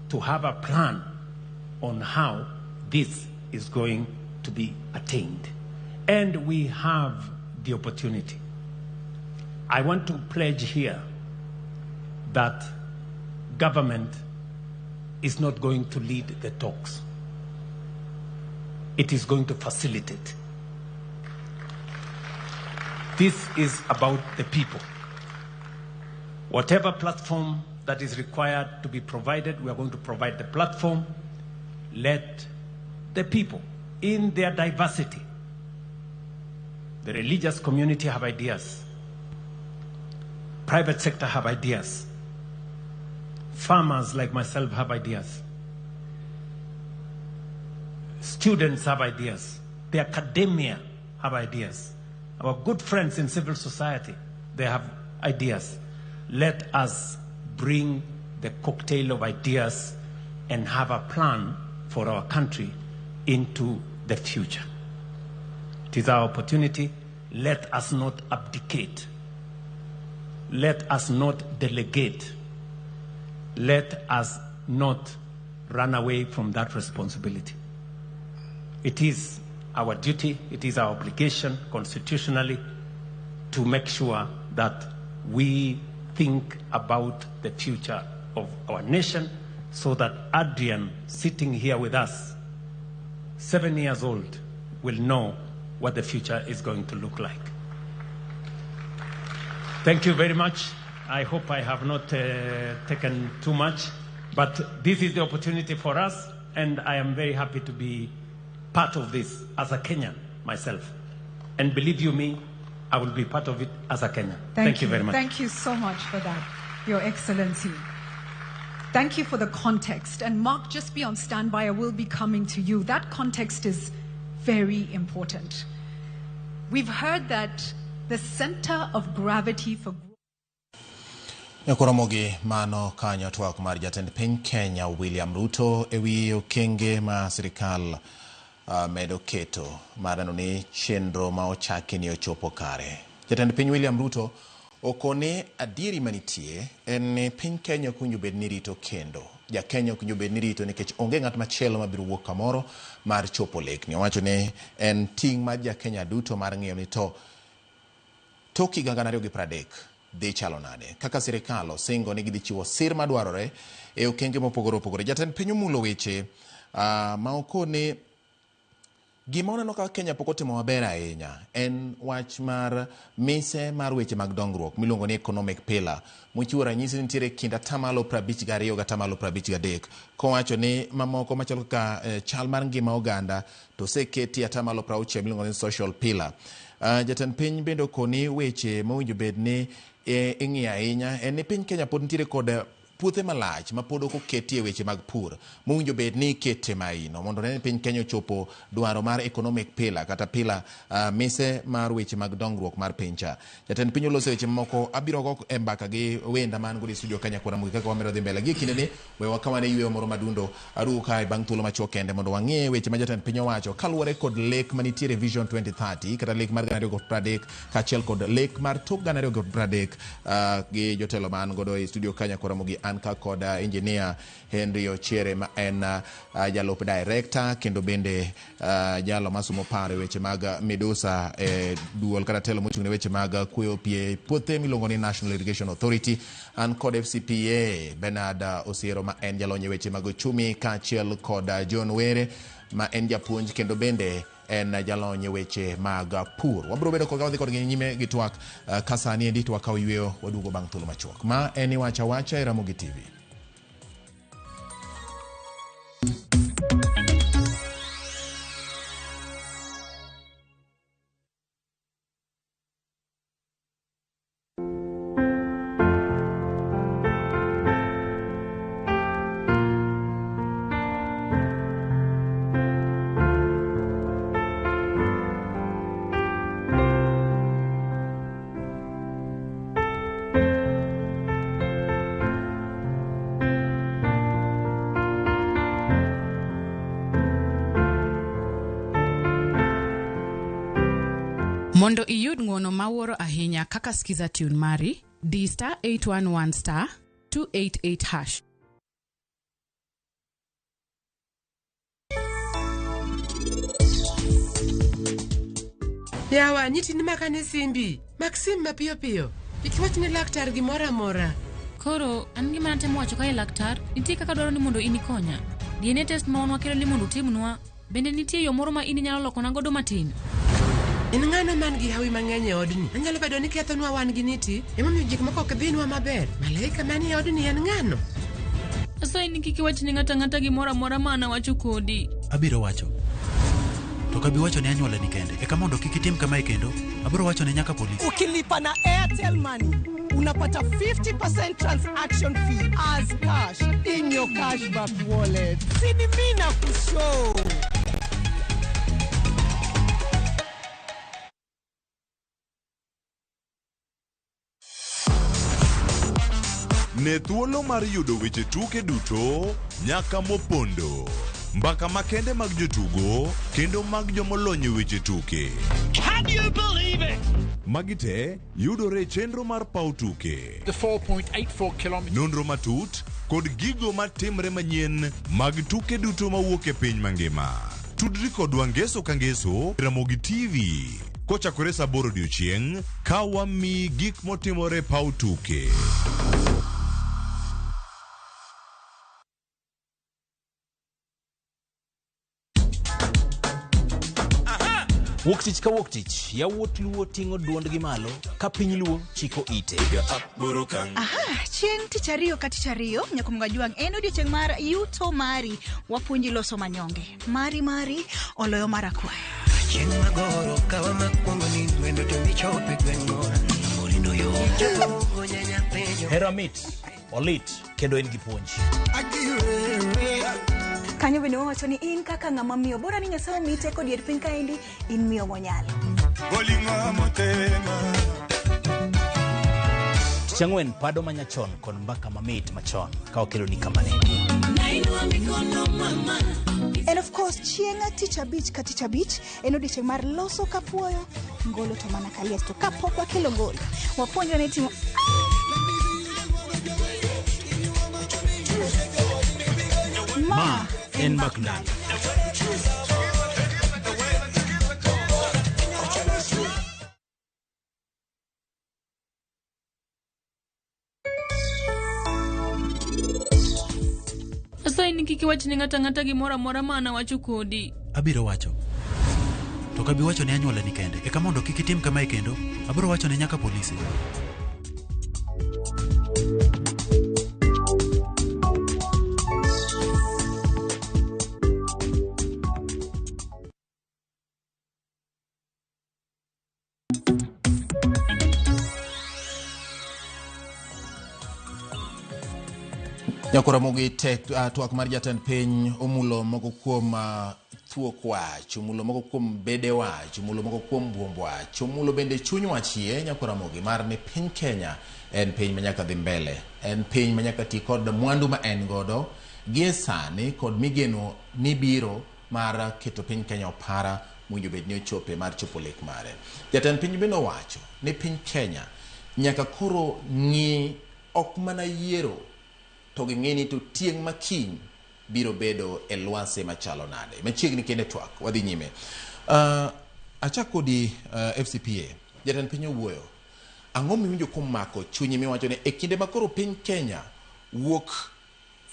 to have a plan on how this is going to be attained. And we have the opportunity. I want to pledge here that government is not going to lead the talks. It is going to facilitate. This is about the people. Whatever platform that is required to be provided, we are going to provide the platform. Let the people, in their diversity, the religious community have ideas, private sector have ideas, farmers like myself have ideas, students have ideas, the academia have ideas, our good friends in civil society, they have ideas. Let us bring the cocktail of ideas and have a plan for our country into the future. It is our opportunity. Let us not abdicate. Let us not delegate. Let us not run away from that responsibility. It is our duty, it is our obligation constitutionally to make sure that we think about the future of our nation so that Adrian, sitting here with us, 7 years old, will know what the future is going to look like. Thank you very much. I hope I have not taken too much, but this is the opportunity for us, and I am very happy to be part of this as a Kenyan myself. And believe you me, I will be part of it as a Kenyan. Thank you very much. Thank you so much for that, Your Excellency. Thank you for the context. And Mark, just be on standby. I will be coming to you. That context is very important. We've heard that the center of gravity for Nekoromogi mano kanyo twak mar jatend piny Kenya William Ruto ewi okenge ma sirikal medo keto marano ni chenro ma ochaki ni ochopo kare. Jatend piny William Ruto okone adieri manitie en piny Kenya kunyo bed ni rito kendo. Ja Kenya kunyo bed ni rito nikech onge ng'at machielo mabiro wuok kamoro mar chopo lekni. Owacho ne en ting' mar ja Kenya duto mar ng'iyo ni to toki gangana 230 dhi chalo nade. Kaka sirikal osingo ni gidhi chiwo sir madwarore e okenge mopogore opogore. Jatend piny omulo weche ma okone Gima waneno ka Kenya pok otimo maber ahinya en wach mar mise mar weche mag dongruok miluongo ni economic pillar mochiwo ranyisi nitiere kind 52% ga 53%. Kowacho ni mamoko machalo kaka chal mar ngima oganda to seketi 60% miluongo ni social pillar. Jatend piny bende okoni weche mowinjo bed ni ing'iyo ahinya en ni piny Kenya pod nitiere kod puothe malach ma pod ok oketie weche mag pur mowinjo bed ni ikete maino mondo ne piny Kenya chopo dwaro mar economic pillar kata pillar mise mar weche mag dongruok mar pincha. Jatend piny oloso weche moko abiro go e mbaka gi wenda man go studio Kenya kora mugi kaka wamero dhi mbele gi kinde ni we wakawane yweyo moro madundo aru kai bang' thuolo machuok kende mondo wang'e weche ma jatend piny owacho kaluwore kod lek manitiere Vision 2030 kata lek mar 2030 kaachiel kod lek mar tok 2030 gi jotelo man godo e studio Kenya kora mugi anka kod engineer Henry Ochere ma en jalop director kendo bende jalo masumo pare weche mag Medusa duol kata telo mochung'ne weche mag kuyo pie puothe miluongo ni National Irrigation Authority an kod FCPA Bernard Osiero ma en jalonye weche mag uchumi kaachiel kod John Were ma en japuonj kendo bende en jalonye weche mag pur. Wabro bedo kod wadhi kod nyime gi twak kasani endi twak kaw yweyo wadugo bang' thuolo machuok. Ma en wacha e Ramogi TV. Mondo iyud ng'wono mawuoro ahinya kaka skiza tune mari, di *811*288#. Yawa, nyitini makane simbi. Maxim mapiyo piyo. Ikiwachne laktar gimora mora. Koro, an gima natemo wacho kae laktar, nitie kaka dwaro ni mondo inikonya. DNA test ma wanwa kelo ni mondo utimnwa. Bende nitie yo moro ma ini nyalo lokona godo matin. In ng'ano man gi hawi mang'eny e odni. Anyalo bedo ni kethonwa wan gi niti. Emomiyo gik moko ok dhinwa maber. Malaika mani e odni en ng'ano. Asayi ni kik iwach ni ng'ata gimora mora ma anawacho kodi. Abiro wacho. To kabi wacho ni anyuola ni kende. Eka mondo kik itim kama kendo, abiro wacho ni nyaka polisi. Ukilipa na Airtel Money, unapata 50% transaction fee as cash in your cashback wallet. Sini mina kushow. Ne thuolo mar yudo weche tuke duto nyaka mopondo. Mbaka makende mag jotugo kendo mag jomolonyo weche tuke. Can you believe it? Magite yudore chenro mar pau tuke. The 4.84 kilometers. Nonro matut kod gigo matimre manyien mag tuke duto mawuok e piny mangima. Tudri kod wangeso kangeso Ramogi TV. Kochakore saa 8 odiechieng' ka wami gik motimore pau tuke. Wuktich ka wuktich, yawuot luo ting'o duondgi malo, ka piny luo chiko ite. Chieng' tich ariyo ka tich ariyo, nyakumga juang' en odiochieng' mar yuto mari, wapuonji loso manyonge. Mari, oloyo marakwa. Chieng' magoro, kawa makwongo ni wendo to michope gweng'o. Morindo yo. Hera mit, olit, kendo en gi puonj. Kanyo bende wacho ni in kaka ng'ama miyo bora ni Nyasaye mite kod dier piny kaendi in miyo monyalo. Chang'wen pado manyachon kod mbaka mamit machon ka okelo ni kamane. And of course chieng' tich abich ka tich abich en odiochieng' mar loso kapuoyo ngolo to mana kalies to kapok wakelo ngolo wapuonjo ne timo Ma en Baknan. Asayi ni kik iwach ni ng'ata gimora mora ma anawacho kodi. Abiro wacho. kabi wacho ne anyuola ni kende. Eka mondo kik itim kamae kendo, abiro wacho ne nyaka polisi. Nyakora mogi tek twak mar jatend piny omulo moko kuom thuok wach, omulo moko kuom bede wach, omulo moko kuom buomb wach, omulo bende chuny wachie nyakora mogi mar ni piny Kenya en piny manyaka dhi mbele, en piny manyaka ti kod mwandu ma en godo gie sani kod migeno mibiro mar keto piny Kenya opara mwinjo bed ni ochope mar chopo lek mare. Jatend piny bende owacho ni piny Kenya nyaka koro ng'i ok mana yiero to ging'eni to tieng' makiny biro bedo e lwase machalo nade. Machiegni kende twak, wadhi nyime. Achak kodi FCPA, jatend piny owuoyo. Ang'o miwinjo komako chunyi miwacho ni e kinde makoro piny Kenya wuok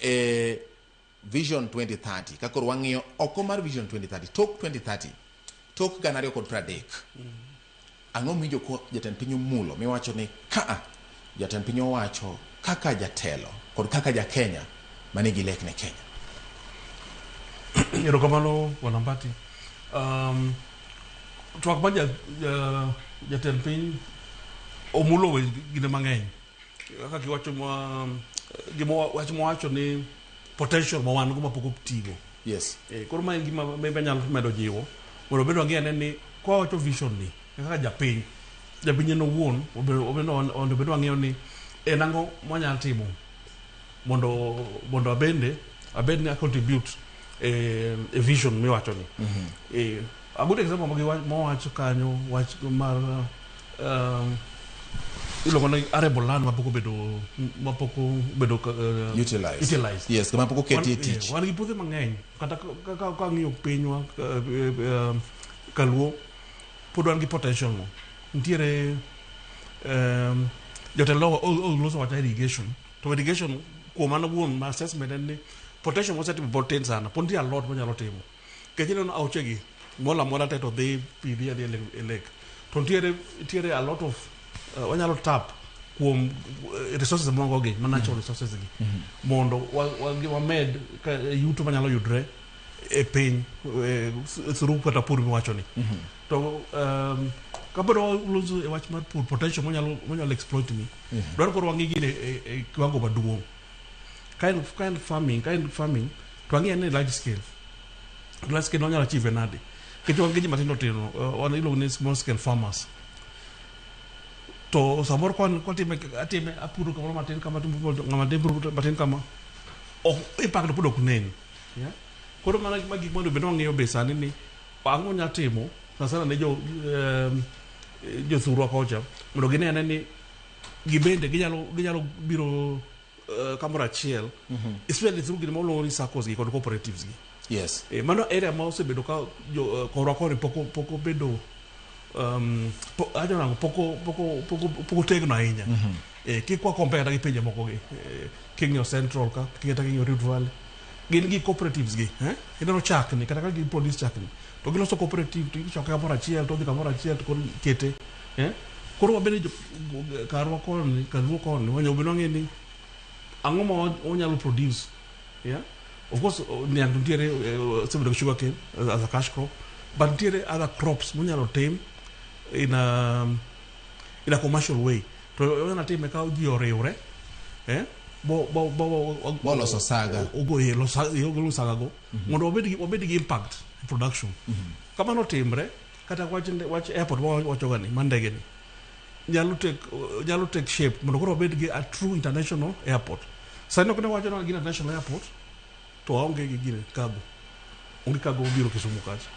e Vision 2030, kakoro wang'iyo oko mar Vision 2030, tok 2030, tok 2030. Ang'o miwinjo ko jatend piny omulo miwacho ni jatend piny owacho kaka jatelo kod kaka ja Kenya manigi lek ne Kenya. Erokamano Wanambati. Twak ma jatend piny omulo gine mang'eny. Kaka giwacho ni potential ma wan go mapok otigo. Yes. Koro ma en gima nyalo medo jiwo. Mondo bedo ng'e ni kwa wacho vision ni kaka japiny en owuon ondo bedo ng'eyo ni en ang'o mwanyalo timo mondo abed ni a contribute a vision miwacho ni. A good example mawacho kanyo wach mar iluongo ni arable land mapok obedo utilized. Yes, kama pok oketi e tich. Wan gi puothe mang'eny kata ka ng'iyo pinywa kaluo pod wan gi potential no. Nitiere jotelo oloso wach irrigation. To irrigation kuom mano wuon ma assessment en ni potential mosetimo pod tin sana. Pod nitie a lot monyalo timo. Kech ineno auchegi mola te to dhi pidhi e lake. To nitiere a lot of wanyalo tap kuom resources mongo gi, natural resources gi. Mondo wamed yuto manyalo yudre e piny through kata pur miwacho ni. To kabiro loso e wach mar pur potential monyalo exploit ni. Dwaro koro wang'i gine e kiwango maduong'. Kind of farming to wang'i en large scale. Large scale wanyalo achieve nade. Kech wang'i ji matindo tino wan iluongo ni small scale farmers. To samoro atime apuro kamoro matin kama matin kama impact pod ok nen. Koro mana gik mondo bedo ng'iyo be sani ni ang'o nya timo sana ne jo thurwa kocha mondo ginene ni gibende ginyalo biro kamoro achiel especially through gino moluongo ni SACCOs gi kod cooperatives gi. Yes. Mano area ma osebedo ka korwa koni pok obedo poko tegno ahinya. Kikwa compare gi pinje moko gi King'o Central ka kata King'o Rift Valley gin gi cooperatives gi ineno chak ni kata ka gi produce chak ni to giloso cooperative to ichoko kamoro achiel to dhi kamoro achiel to kete koro wabende karwa koni wanyo bedo ng'e ni ang'o ma onyalo produce. Of course niang' nitiere several sugar cane as a cash crop, but nitiere other crops monyalo tim in a commercial way. To onyalo time ka ji oriwre loso saga lo saga go mondo obed gi impact in production. Kamano timre kata wach airport wacho gani mandege ni nyalo take shape mondo koro obed gi a true international airport. Sani ok ne wacho ni gin international airport to aonge gi gine cargo. Onge cargo biro Kisumu kacha.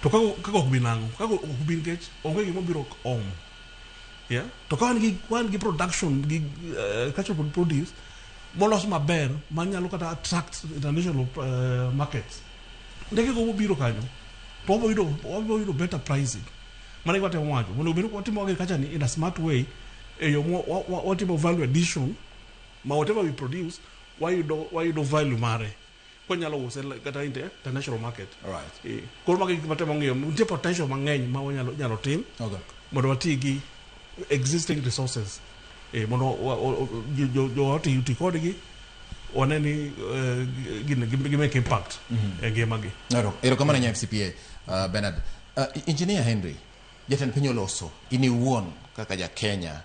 To kako ok binango, kako ok bin kech onge gimo biro om. To ka wan gi production gi cultural produce molos maber manyalo kata attract international markets. Ndege go biro kanyo. To obo yudo better pricing. Mane wate wacho mondo biro watimo agriculture ni in a smart way what type of value addition ma whatever we produce why you do value mare konyalo use kata international market. Alright. Koro magi matemo ng'iyo nitie potential mang'eny ma wanyalo tim mondo wati gi existing resources mondo jo oti kodgi one ni gi make impact e ngimagi. Erokamano nya FCPA Bernard. Engineer Henry, jatend piny oloso ini wuon kaka ja Kenya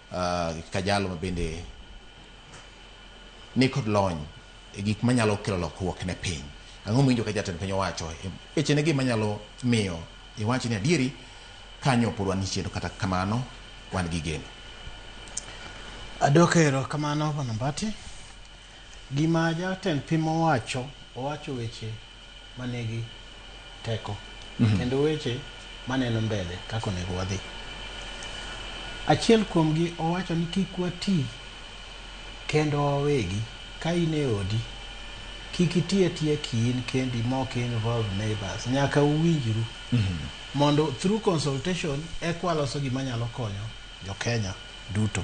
ka jalo mabende ni kod lony e gik manyalo kelo lokruok ne piny. Ang'o mwinjo ka jatend piny owacho echene gima nyalo miyo iwachi ni adieri kanyo pod wan chien kata kamano wan gi geno. Adokero kamano Panambati. Gima jatend piny owacho weche manegi teko kendo weche maneno mbele kako nego wadhi. Achiel kuom gi owacho ni kik wati kendo wawegi ka in e odi kik itie kin kendi mok involve neighbors nyaka uwinjru mondo through consultation ekwaloso gima nyalo konyo jo Kenya duto.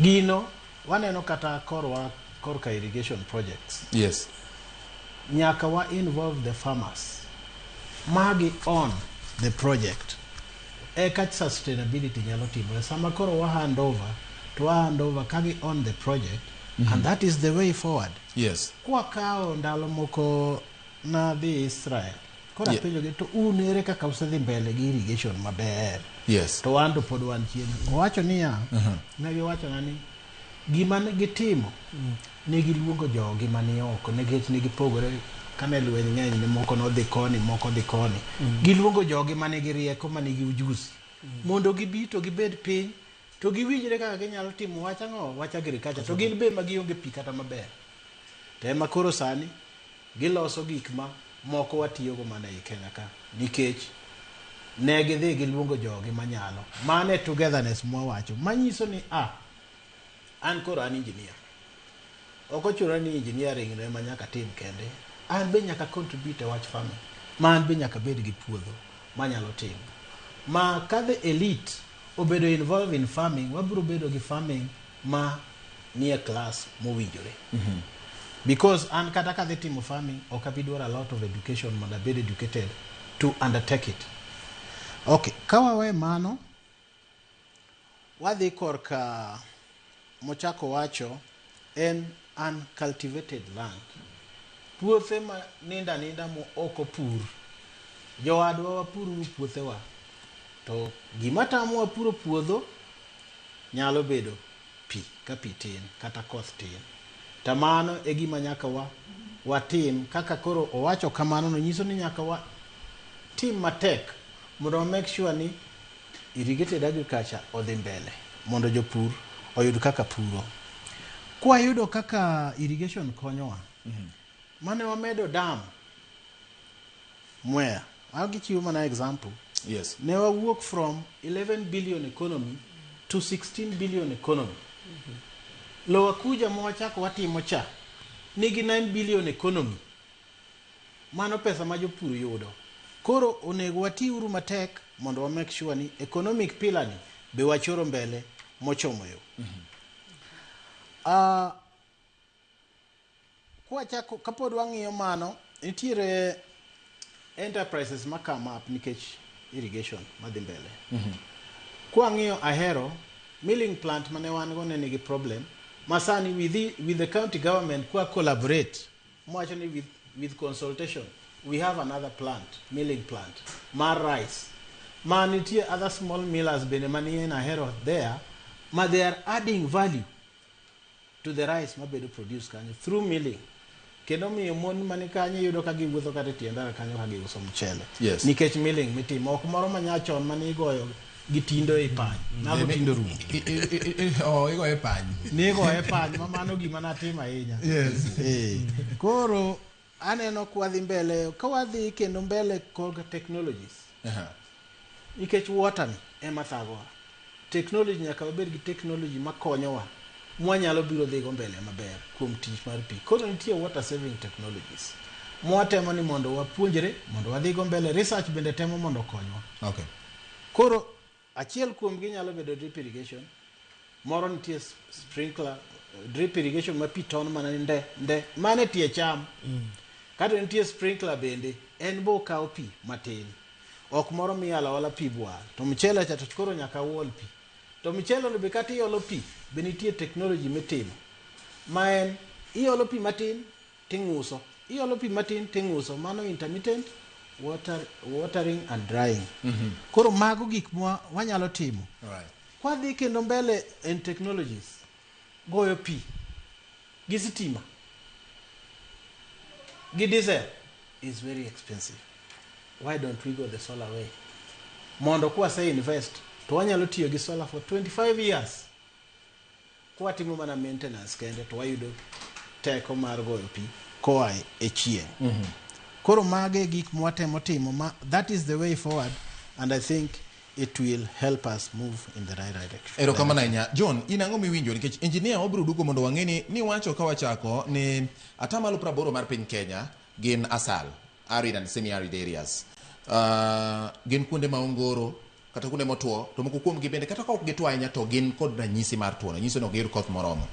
Gino waneno kata korka irrigation projects. Yes. Nyaka wa involve the farmers magi on the project eka sustainability nyalo timore. Sama koro wa hand over kagi on the project and that is the way forward. Yes. Kwa kao ndalo moko na dhi Israel kora penjo gi to unere kaka usedhi mbele gi irrigation maber. Yes. To wando pod wan chien. Owacho niya negi wacho nani gima gitimo negi luongo jogi mani oko negech negi pogore kane lweny ng'eny ni moko no dhi koni moko dhi koni giluongo jogi mani gi rieko mani gi ujuzi mondo gibi to gibed piny to giwinjre kaka ginyalo timo wacha agriculture to gin be magionge pi kata maber tema koro sani giloso gik ma moko watiyogo mana e Kenya ka nikech ne gidhi giluongo jogi manyalo mane togetherness mwawacho manyiso ni an koro an engineer oko chura ni engineering ne manyaka tim kende an be nyaka contribute e wach farming ma an be nyaka bed gi puodho manyalo tim ma ka the elite obedo involved in farming wabiro bedo gi farming ma nie class mowinjore because an kata ka dhi timo farming ok abi dwaro a lot of education mondo abed educated to undertake it. Okay, kawawe mano wadhi korka mochako wacho en uncultivated land. Puothe ma ninda mo oko pur. Jowadwa wapuru puothewa. To gima tamo wapuro puodho nyalo bedo pi ka pi tin kata koth tin. Tamano e gima nyaka watim kaka koro owacho kamano no nyiso ni nyaka wa tim matek mondo make sure ni irrigated agriculture odhi mbele mondo jopur oyud kaka puro. Kwa yudo kaka irrigation konyowa mane wamedo dam Mwea I'll give you an example. Yes. Ne wawuok from 11 billion economy to 16 billion economy. Lowa kuja mwachako watimo cha nigi 9 billion economy. Mano pesa ma jopur yudo. Koro onego wati uru matek mondo wa make sure ni economic pillar ni be wachoro mbele mochomo yo. Kwa chako kapod wang'iyo mano nitiere enterprises ma come up nikech irrigation madhi mbele. Kwa ng'iyo ahero milling plant mane wan go ne nigi problem masani with the county government kwa collaborate mwacho ni with consultation we have another plant milling plant mar rice manitie other small millers bene manie na ahero there ma they are adding value to the rice mabedo produce kanyo through milling kendo miyo mon mani kanyo yudo ka giwuotho kata tiendara kanyo ka giuso mchele. Yes. Nikech milling mitimo ok moro manyachon mani igoyo gitindo e pany nago tindo rum igoyo e pany nigo e pany mamano gima natimo ahinya. Yes. Koro aneno kwadhi mbele kawadhi kendo mbele kod technologies nikech water ni ema thagowa technology nyaka wabed gi technology makonyowa mwanyalo biro dhigo mbele maber kuom tich mar pi. Koro nitie water saving technologies mwatemo ni mondo wapuonjre mondo wadhigo mbele. Research bende temo mondo konywa. Okay. Koro achiel kuom gi nyalo bedo drip irrigation, moro nitie sprinkler drip irrigation ma piton mana nde mane tie cham kata nitie sprinkler bende en bo kawo pi matin ok moro miyalo wala pi bwal to mchele cha to koro nyaka wol pi to mchele no be kata iolo pi be nitie technology mitimo ma en iolo pi matin ting'uso iolo pi matin ting'uso mano intermittent watering and drying koro mago gik wanyalo timo kwa dhi kendo mbele en technologies goyo pi gi sitima gi diesel is very expensive. Why don't we go the solar way? Mondo kwa say invest to wanyalo tiyo gi solar for 25 years kwa timo mana maintenance kende to wayudo teko mar goyo pi koa e chieng' koro mage gik mwatemo timo that is the way forward and I think it will help us move in the right direction. Erokamano ahinya. John, in ang'o miwinjo nikech engineer obiro duogo mondo wang'eni ni wacho ka wachako ni atamalo 80 mar piny Kenya gin asal, arid and semi-arid areas. Gin kuonde ma ongoro kata kuonde motuo to moko kuom gi bende kata ka ok gituo ahinya to gin kod ranyisi mar tuo, nyiso ni ok giyud koth moromo.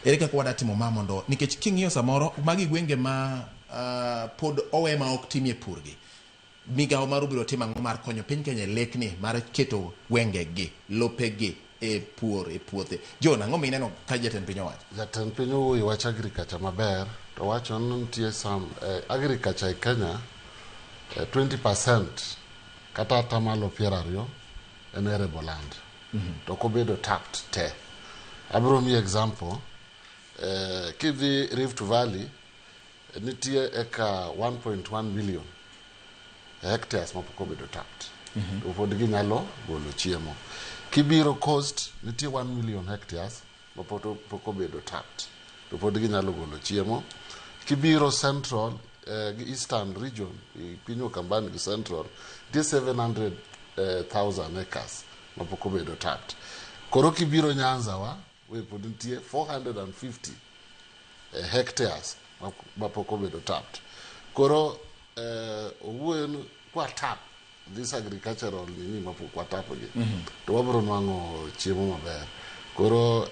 Ere kaka wadatimo ma mondo nikech king'iyo samoro magi gwenge ma pod owe ma ok timie purgi. Migawo mar ubiro timo ang'o mar konyo piny Kenya lekni mar keto gwengegi lopegi e pur e puothe. John, ang'o mineno ka jatend piny owacho? Jatend piny owuoyo wach agriculture maber to wacho ni nitie agriculture e Kenya 20% kata atamalo 20 en arable land to kobedo tapped te. Abiro mi example kidhi Rift Valley nitie eka 1.1 billion hectares mapok obedo tapped to pod ginyalo golo chiemo. Kibiro coast nitie 1 million hectares mapok obedo tapped to pod ginyalo golo chiemo. Kibiro central eastern region piny Ukambani gi central nitie 700,000 acres mapok obedo tapped. Koro kibiro Nyanza we pod nitie 450 hectares mapok obedo tapped. Koro owuoyo kwa tap this agricultural nini mapok watapo gi to wabro nwang'o chiemo maber. Koro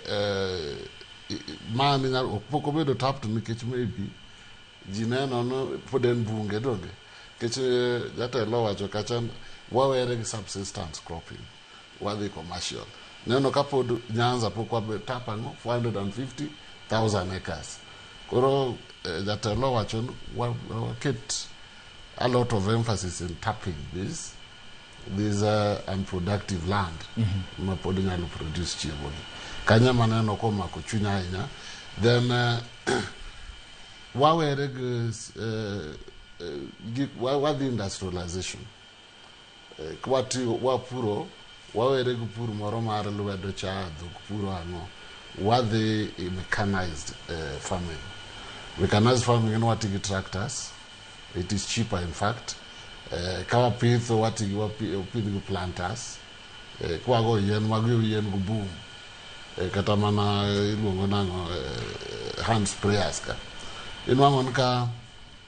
mani pok obedo tapped nikech maybe ji neno no pod en bunge donge nikech jatelo wacho kacha wawere gi subsistence cropping wadhi commercial. Neno ka pod Nyanza pok wabedo tap ang'o 450,000 acres. Koro jatelo wacho waket a lot of emphasis in tapping this unproductive land ma pod nyalo produce chiemo kanya maneno ko mako chunya ahinya. Then wawere wadhi industrialization wapuro wawere gi pur moro mar lwedo cha dhok puro ang'o wadhi mechanized farming. Mechanized farming en wati gi tractors. It is cheaper in fact. Kawa pitho wapidh gi planters. Kwago yien magyo yien gu boom. Kata mana iluongo nang'o hand sprayers ka. Inwang'o ni ka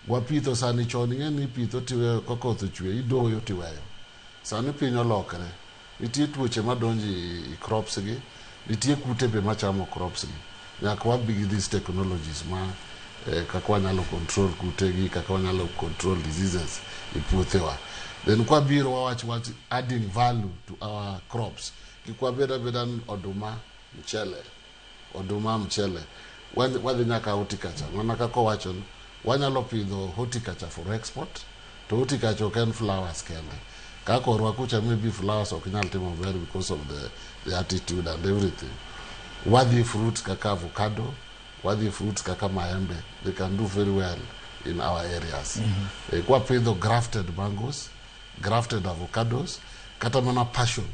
wapitho sani chon ing'eni pitho tiweyo ka koth ochwe idoyo tiweyo. Sani piny olokre. Nitie tuoche madonji i crops gi. Nitie kute be machamo crops gi. Nyaka wabi gi these technologies ma kaka wanyalo control kutegi, kaka wanyalo control diseases i puothewa. Then kwa biro wawach adding value to our crops. Kikwa beda oduma mchele. Wadhi nyaka horticulture. Mana kaka wacho wanyalo pidho horticulture for export. To horticulture ok en flowers kende. Kaka orwa kucha maybe flowers ok nyal timo maber because of the attitude and everything. Wadhi fruits kaka avocado, wadhi fruits kaka maembe, they can do very well in our areas. Kwa pidho grafted mangoes, grafted avocados, kata mana passion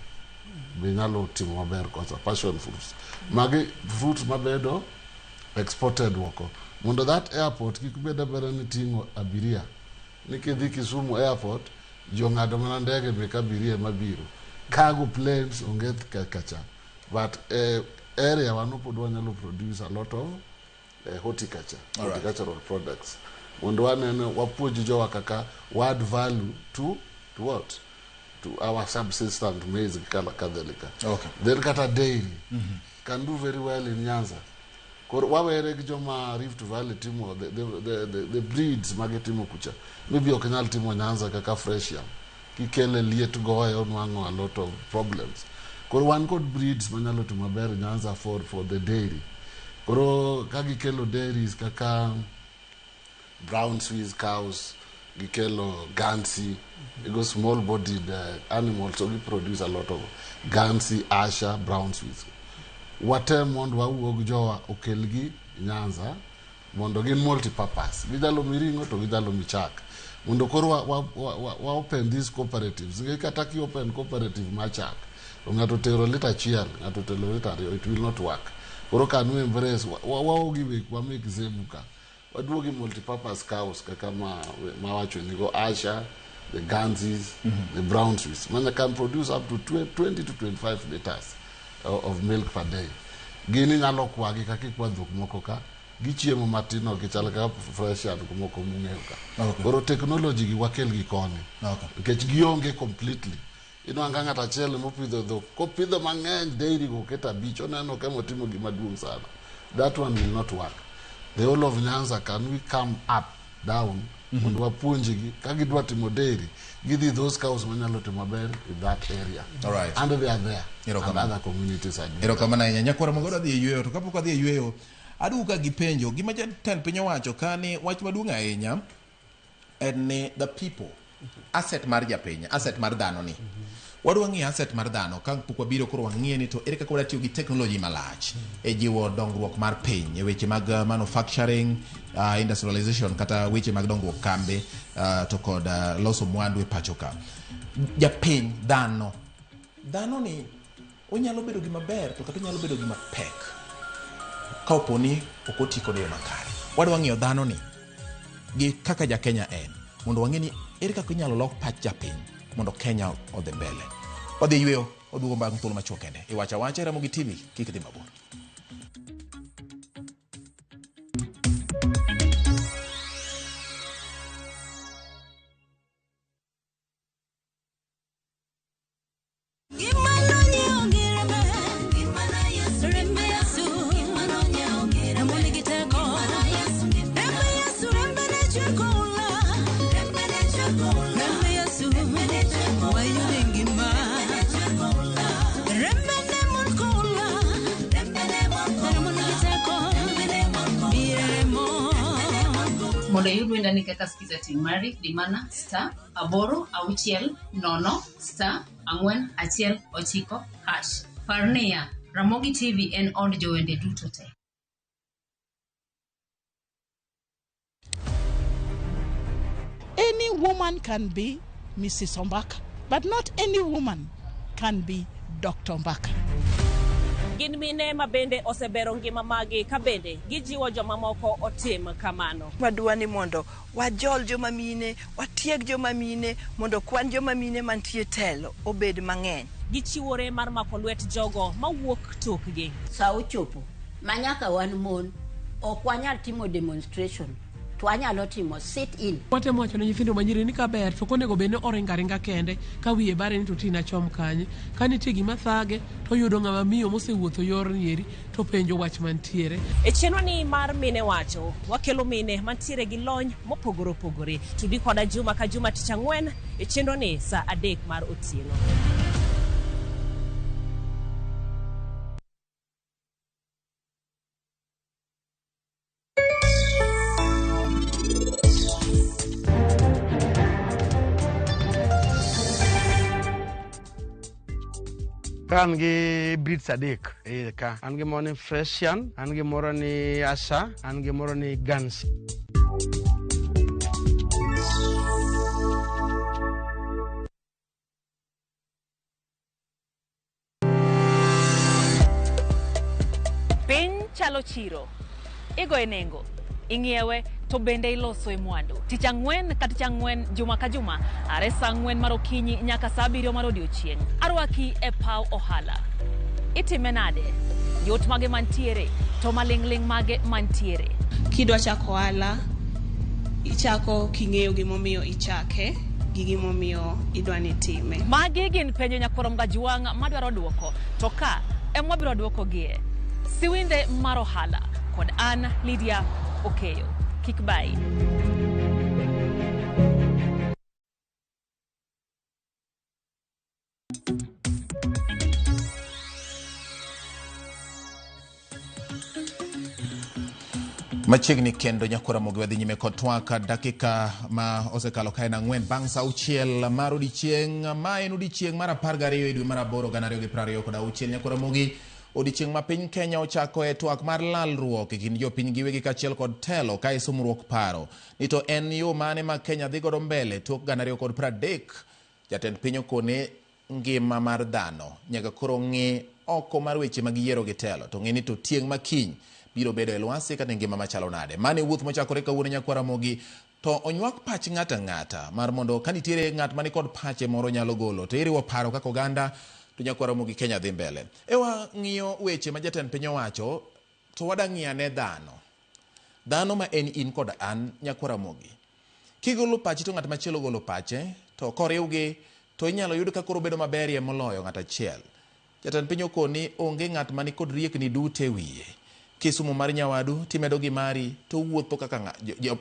binyalo timo maber kosa passion fruits. Magi fruits mabedo exported woko. Mondo that airport kikubeda bera ni tingo abiria. Nikidhi Kisumu airport, jong'ado mana ndege mek abiria mabiro. Cargo planes onget kacha. But area wanopod wanyalo produce a lot of horticultural products. Mondo waneno wapuonj jowa kaka add value to what? To our subsistence maize kala kadhalika. Okay. Then kata dairy can do very well in Nyanza. Kor wawere gi joma Rift Valley timo the breeds mage timo kucha. Maybe ok nyal timo Nyanza kaka Fresian. Kikele liet goyo nwango a lot of problems. Kor wan kod breeds manyalo timo maber Nyanza for the dairy. Koro kagikelo dairies kaka brown Swiss cows, gikelo Gansi, go small bodied animals, so we produce a lot of Gansi, Asha, brown Swiss. Wate mondo wawuog jowa okelgi Nyanza mondo gin multi-purpose. Gidalo miringo to gidalo michak. Mondo koro wa open these cooperatives. Nge kataki open cooperative machak. Ngato tero lita chiel, ngato tero lita rio, it will not work. Koro can we embrace wa make zebuka. Waduogi multi-purpose cows kaka mawacho nigo Asha, the Gansis, the brown Swiss. Man can produce up to 20 to 25 liters of milk per day. Gini nyalo kwagi kakikwa dhok moko ka. Gichiemo matino kichal ka Fresian kumoko mung'eyo ka. Koro technology gi wakel gi koni. Nikech gionge completely. Ino anga ng'ata achiel mopidho dhok. Kopidho mang'eny dairy go keta bich. Oneno ka motimo gima duong' sana. That one will not work. The whole of Nyanza, can we come up, down, mondo wapuonji gi kagidwa timo dairy, give those cows manyalo timo maber in that area. All right. And they are there. And other communities are there. Erokamana nyakwara mogodo dhi yweyo to kapok adhi yweyo aduka gi penjo gima jatend piny owacho kane wach maduong' ahinya en ni the people, asset mar japiny, asset mar dhano ni. Wadwa ng'i asset mar dhano ka pok wabiro koro wang'ie ni to ere kaka wadatiyo gi technology malach e jiwo dongruok mar piny e weche mag manufacturing, industrialization kata weche mag dongruok kambe to kod loso mwandu e pacho ka. Japiny dhano ni onyalo bedo gima ber to kata onyalo bedo gima pek ka oponi ok oti kode yo makare. Wadwa ng'iyo dhano ni gi kaka ja Kenya en mondo wang'e ni ere kaka inyalo lok pach japiny mondo Kenya odhi mbele. Wadhi yweyo oduogo bang' thuolo machuok kende. Iwacha wacha Ramogi TV kik dhi mabor. Mondo yud wenda ni kaka skiza timari dimana star aboro auchiel nono star ang'wen achiel ochiko hash. Parnia Ramogi TV en od jowende duto te. Any woman can be Mrs. Ombaka, but not any woman can be Dr. Ombaka. Gin mine ma bende osebero ngima magi ka bende gijiwo joma moko otim kamano. Wadwa ni mondo wajol joma mine, watieg joma mine mondo kwan joma mine mantie telo obed mang'eny. Gichiwore mar mako lwet jogo mawuok tokgi. Sa ochopo manyaka wan mon ok wanyal timo demonstration. To anyalo timo sit in. Watemo wacho ne nyithindo manyiri ni kaber to konego bene oringa kende ka wiye bare ni to tina chom kanye. Ka nitie gima thage to yudo ng'ama miyo mosewuotho yor nieri to penjo wach mantiere. E chenro ni mar mine wacho wakelo mine mantiere gi lony mopogore opogore. Tudi koda juma ka juma tich ang'wen e chenro ni sa 3 mar otieno. An gi breeds adek ka. An gi moro ni Fresian, an gi moro ni Asha, an gi moro ni Gansi. Piny chalo chiro. Igo e nengo. Ing'iewe to bende iloso e mwandu. Tich ang'wen ka tich ang'wen juma ka juma are saa 4 mar okinyi nyaka saa 7 mar odiechieng'. Arwaki e paw ohala. Itime nade? Yot mage mantiere to maling'ling mage mantiere. Kidwa chako ohala ichako king'eyo gimomiyo ichake gi gimomiyo idwa ni time. Magi gin penjo nyakorom gajuang' madwaro duoko to ka emwa biro duoko gie. Siwinde mar ohala kod an Lydia Okeyo. Kik bai. Machiegni kendo nyakora mogi wadhi nyime kod twak dakika ma osekalo kae na 4 bang' sa 6 mar odiochieng' ma en odiochieng' mar 12 e dwe mar 8 2026 nyakora mogi odiochieng' ma piny Kenya ochako e twak mar lalruok e kind jopiny giwegi kaachiel kod telo ka isumruok paro ni to en yo mane ma Kenya dhi godo mbele tok 2030. Jatend piny okone ngima mar dhano nyaka koro ng'e oko mar weche mag yiero gi telo to ng'e ni to tieng' ma kiny biro bedo e lwasi kata ngima machalo nade. Mane wuoth mochakore kawuono nyakwara mogi to onywak pach ng'ata ng'ata mar mondo ka nitiere ng'at mani kod pache moro nyalo golo to iriwo paro kaka oganda to nyakwara mogi Kenya dhi mbele. Ewa ng'iyo weche ma jatend piny owacho to wada ng'iyane dhano ma en in kod an nyakwara mogi. Kigolo pachi to ng'at machielo golo pache to koriwgi to inyalo yud ka koro bedo maberie moloyo ng'at achiel. Jatend piny okoni onge ng'at mani kod riekni dute wiye. Kisumo mar nyawadu timedo gi mari to wuotho kaka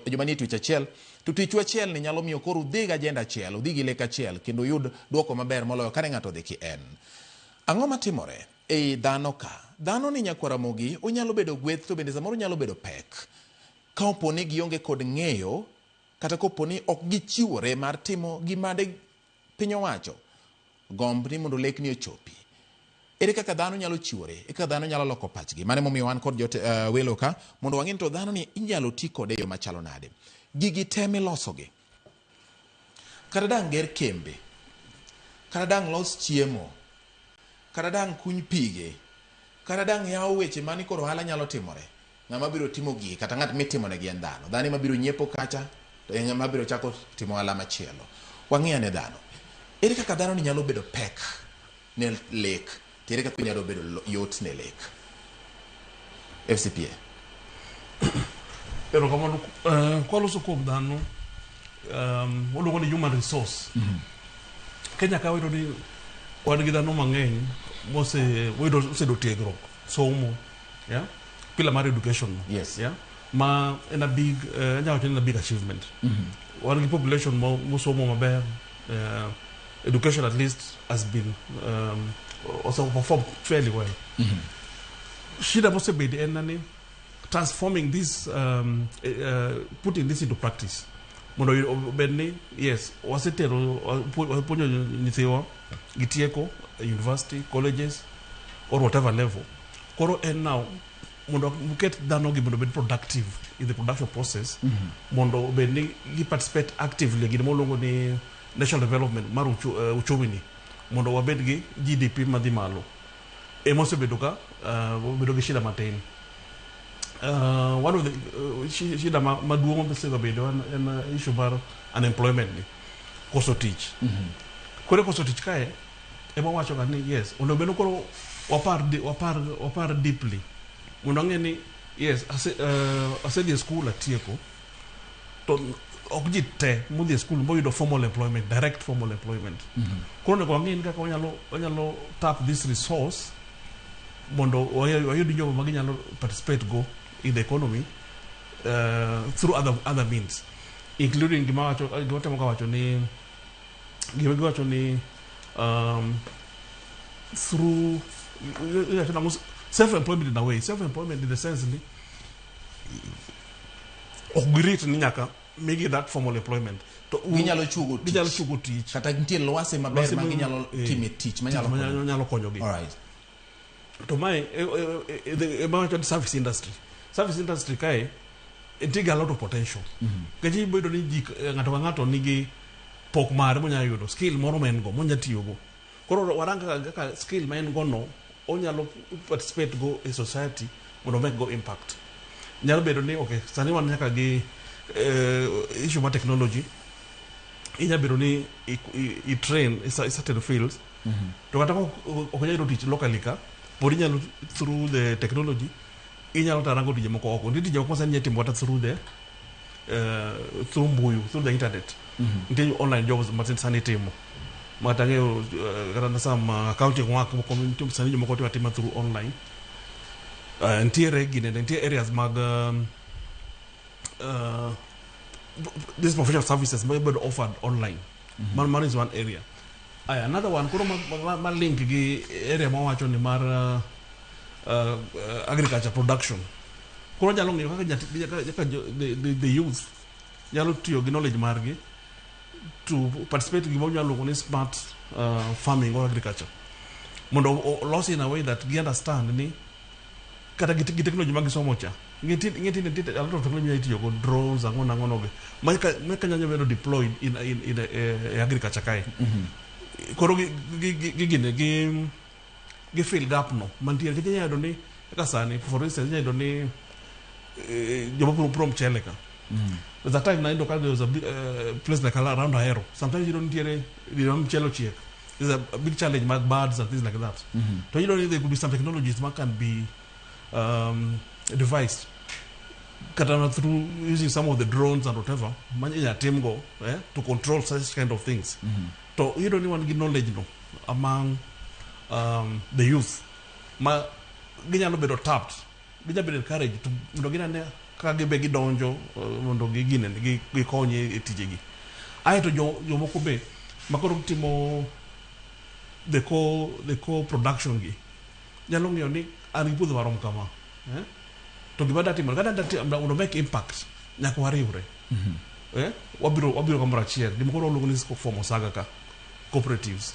joma ni twich achiel to twich achiel ni nyalo miyo koro udhi ga agenda achiel udhi gi lek achiel kendo yud duoko maber moloyo kane ng'ato dhi ki en. Ang'o matimore ei dhano ka? Dhano ni nyakwara mogi onyalo bedo gweth to bende samoro nyalo bedo pek ka oponi gionge kod ng'eyo kata koponi ok gichiwore mar timo gimade piny owacho gomb ni mondo lekni ochopi. Ere kaka dhano nyalo chiwore, kaka dhano nyalo loko pachgi. Mane momiyo wan kod welo ka mondo wang'e to dhano ni inyalo ti kode yo machalo nade. Gigi teme losogi. Kata dang' ger kembe, kata dang' los chiemo, kata dang' kuny pige, kata dang' yawo weche mani koro ohala nyalo timore. Ng'ama biro timo gigi kata ng'at mitimone gi en dhano. Dhano mabiro nyiepo kacha to en ng'ama biro chako timo ohala machielo. Wang'iyane dhano. Ere kaka dhano ni nyalo bedo pek ne lek. Tere kaka nyalo bedo yot ne lek. FCPA. Pero kamano kwa loso kuom dhano waluongo ni human resource. Kenya ka wayudo ni wan gi dhano mang'eny mosedo tiegruok somo, yeah? Pila mar education. Yes. Yeah? Ma en a big en a big achievement. Wan gi population mosomo maber. Education at least has been also performed fairly well. Shida mose bedi enani transforming this putting this into practice. Mondo bedni yes wasetero ponyo nyithiwa gitieko university colleges or whatever level. Koro en now mondo get dhano gi mondo bed productive in the production process. Mondo bedni gi participate actively gi molongo ni national development mar uchumi ni. Mondo wabed gi GDP madhi malo. Mose bedo ka bedo gi shida matin. One of the shida maduong' mose bedo en issue mar unemployment ni. Koso tich. Kore koso tich kae ema wacho ga ni yes ondo bedo koro wapar deeply. Mondo ng'e ni yes asedhi school atieko to ok ji te modhi school moyudo formal employment, direct formal employment. Koro nego wang'e kaka wanyalo tap this resource mondo wayud jogo ma ginyalo participate go in the economy through other means, including gima temo ka wacho ni through self-employment in a way. Self-employment in the sense ni ok ni nyaka make it that formal employment to ginyalo chugo tich kata nitie lwase maber ma ginyalo time tich manyalo konyo gi. All right. To my about service industry kai it take a lot of potential. Kaji bodo ni ng'ato nigi pok mare monya yudo skill moro men go monya tiyo go. Koro waranga kaka skill men go no onyalo participate go in society mondo make go impact. Nyalo bedo ni okay sani wan nyaka gi issue of technology inya biro ni I train in certain fields to kata okanya do teach locally ka por inyalo through the technology inyalo tarango tije moko oko ndi tije moko sani nyatimo wata through the internet ndi online jobs matin sani timo matange kata na some accounting work community sani moko to atima through online Ntiere areas mag these professional services may be offered online. Man is one area. Another one, kuro ma link gi area ma wacho ni mar agriculture production. Kuro jalo ngiyo kaka the youth jalo tiyo gi knowledge margi to participate in what smart farming or agriculture. Mondo loss in a way that we understand ni kata gi technology magi so much. Ngeti a lot of technology itiyo go drones angono ge. Maka nyanya bedo deployed in agriculture kai. Koro gi fill gap no. Mantiere ke nyanya doni ka sani for instance nyanya doni jobo prom cheleka. At that time, there was a place like around Aero. Sometimes you don't hear cello check. There's a big challenge with birds and things like that. So you don't need there could be some technologies that can be devised. Through using some of the drones and whatever, team go to control such kind of things. So you don't even get knowledge among the youth. Ma ginya no bedo tapped. Ginya bedo encouraged to gina kage be gidonjo mondo gi konye e tijegi. Aito jo moko be makoro timo the co production gi. Nyalo ngiyo ni an puodho marom kama. To gibada timo uno make impact nyaka wariwre. Wabiro kamoro achiel. Gimoro luongo ni form saga ka cooperatives.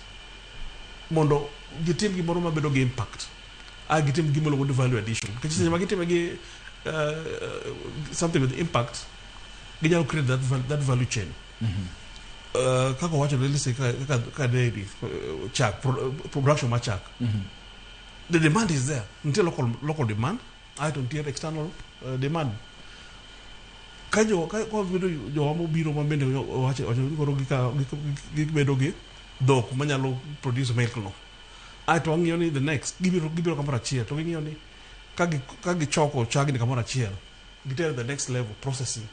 Mondo gitim gimoro mabedo gi impact. Gitim gimoro luongo ni value addition. Kachise magitim gi something with impact, you create that value chain. Kako wacho really say ka dairy chak production ma chak. The demand is there. Until local demand, I don't hear external demand. Kajo ko video jo mo biro ma bende wacho goro gi bedo gi dok manyalo produce milk no. I to ngiyo ni the next gibiro kamera chia to ngiyo ni kagi choko chagi ni kamora chiel gitero the next level processing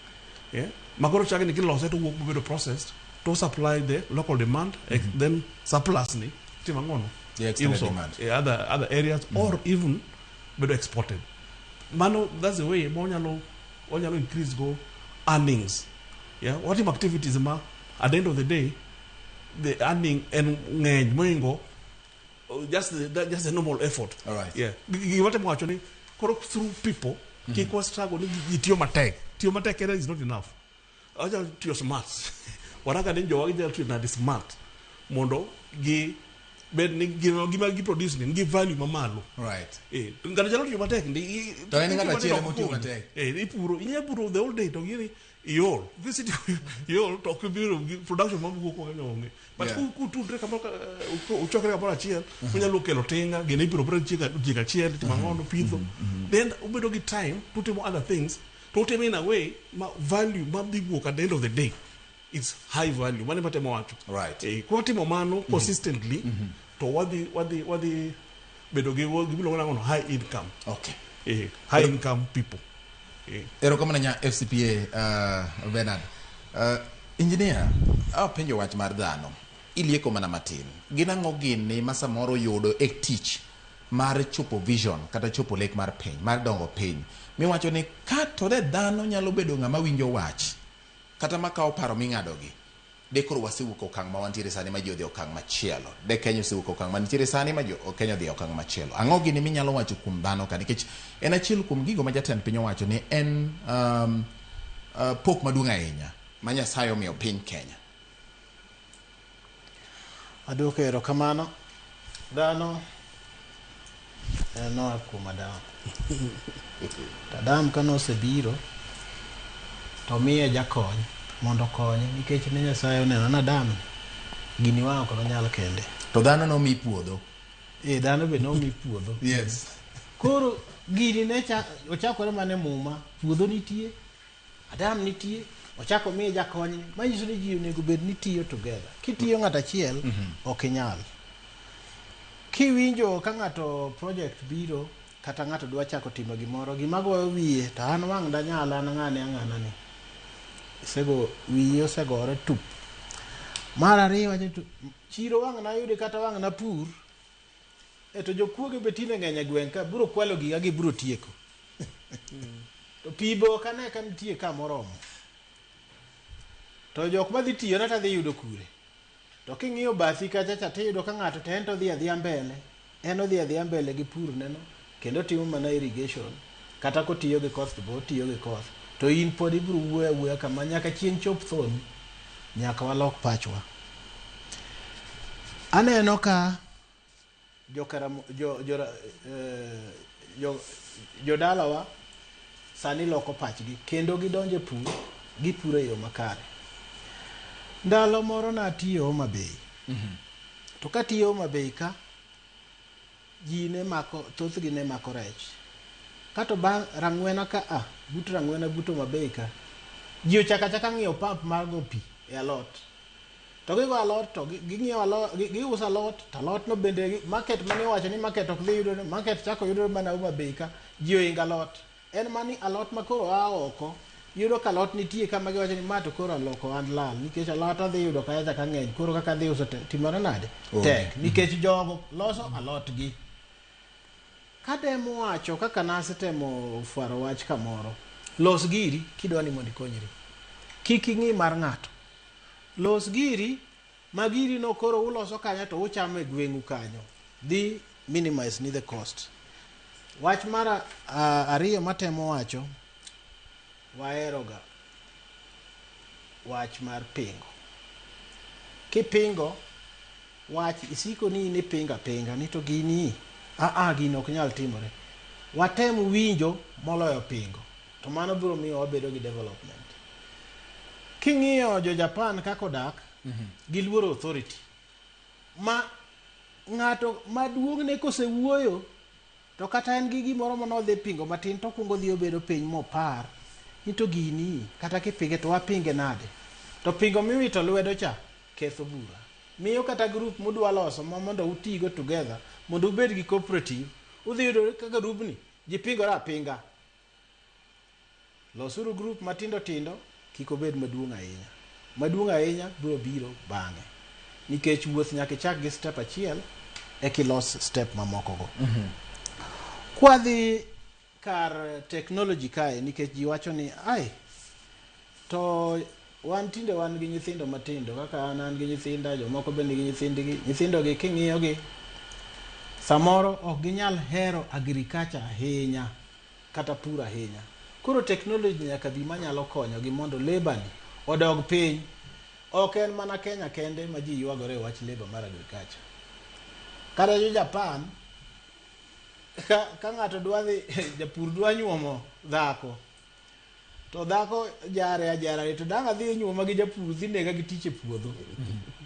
magoro chagi ni kilose to work bedo processed to supply the local demand then surplus ni timangono the external demand other areas or even bedo exported mano that's the way onyalo increase go earnings what if activities ma at the end of the day the earning and ngeny moingo just a normal effort. All right. What I'm watching, through people, kiko struggle ni tio matek. Tio matek is not enough. Aja tio smart. Waraka ninjo wagija tio na smart. Mondo gi bed ni gi produce ni gi value mamalo. Right. Ngana jalo tio matek ndi. To ni ngata chiele mo tio matek. Ipuro the whole day to gini yol. Visit yol to kubiru production mabu ko ngonge. But who to drink about uchokere kabora chiel kunyalo kelo tinga gene ibiro bro chiga chiel timangono pitho then ubedo gi time to timo other things to temo in a way value mabibuok at the end of the day it's high value mane matemo wacho right kwa timo mano consistently to wadi bedo gi gibilo ngono high income high income people ero kama nya FCPA Bernard engineer penjo wach mar dhano ilieko mana matin ginango gini ma samoro yudo e tich mar chopo vision kata chopo lek mar piny mar dongo piny miwacho ni ka to de dhano nyalo bedo ng'ama winjo wach kata makawo paro ming'adogi de koro wasewuok okang' ma wantiere sani ma ji odhi okang' machielo de Kenya osewuok okang' ma nitiere sani ma Kenya odhi okang' machielo ang'o gini minyalo wacho kuom dhano ka nikech en achiel kuom gigo ma jatend piny owacho ni en pok maduong' ahinya ma Nyasaye omiyo piny Kenya. Aduoko erokamano dhano noa kuom Adam. Adam kano osebiro to miye jakony mondo konye nikech ne Nyasaye oneno na Adam gini wao kono nyal kende. To dhano nomi puodho. Dhano be nomi puodho. Yes. Koro gini ne ochakore mane muma puodho nitie Adam nitie ochako miye jakony manyiso ni ji onego bed ni tiyo together. Kitiyo ng'ato achiel ok inyal. Kiwinjo ka ng'ato project biro kata ng'ato dwa chako timo gimoro gimagoyo wiye to an wang' danyala an ng'ane ni sego wiye osegore tup. Mar ariyo chiro wang' na yude kata wang' na pur to jokuoge betine ng'eny gweng' ka biro kwalo giga gi biro tieko to pibo kane kan tie ka moromo to jok ma dhi tiyo na ta dhi yudo kure to king'iyo bathi kacha cha tiyudo ka ng'ato to en to dhi adhiya mbele en odhi adhiya mbele gi pur neno kendo timo mana irrigation kata kotiyo gi koth to bo tiyo gi koth to in pod ibiro wuoyo awuoya kama nyaka chieng' chop thoni nyaka walok pachwa. Aneno ka jodalawa sani loko pachgi kendo gidonje pur gipuro e yo makare. Ndalo moro natiyo Homa Bay to katiyo Homa Bay ka ji ne mako thothgi ne mako rech kato bang' rang'wena ka but rang'wena but Homa Bay ka ji ochaka ng'iyo pump mar go pi e alot to gigo alot to ging'iyo alot giuso alot to alot no bende market mane wacho ni market ok dhi yudo market chako yudo mana Homa Bay ka ji oinga alot en mani alot makoro oko yudo ka alot nitie kama giwacho ni ma to koro aloko and lal nikech alot adhi yudo ka yacha ka ng'eny koro kaka dhi uso timore nade tek nikech jogo loso alot gi kademo wacho kaka nasetemo fwaro wach kamoro los giri kidwa ni mondo ikonyri kik ing'i mar ng'ato los giri ma giri no koro uloso kanyo to uchamo e gweng'u kanyo dhi minimize ni the cost. Wach mara ariyo matemo wacho waeroga wach mar pingo kipingo wach isiko ni in pinga ni to gini gino ok nyal timore watem winjo moloyo pingo to mano biro miyo wabedo gi development. King'iyo jo Japan kako dak gi luoro authority ma ng'ato maduong' ne kosewuoyo to kata en gi gimoro manodhi pingo matin to kungo dhi obedo piny mopar ni to gini kata kipinge to wapinge nade to pingo miwito lwedo cha ketho bura miyo kata group mudwa loso mondo utigo together mondo ubed gi cooperative udhi yudo kaka grupni ji pingore apinga. Losuru group matindo tindo kik obed maduong' ahinya biro bang'e nikech wuoth nyaka chak gi step achiel kilos step mamoko go. Kwadhi kar technology kae nikech ji wacho ni to wan tinde wan gi nyithindo matindo kaka an gi nyithinda jomoko bende gi nyithindogi king'iyogi samoro ok ginyal hero agriculture ahinya kata pur ahinya koro technology nyaka bi manyalo konyogi mondo labor ni odog piny. Ok en mana Kenya kende ma ji ywagore wach labor mar agriculture kata jo Japan ka ng'ato dwa dhi japur dwa nyuomo dhako to dhako jare to dang' adhi nyuoma gi japur dhi nega gi tich e puodho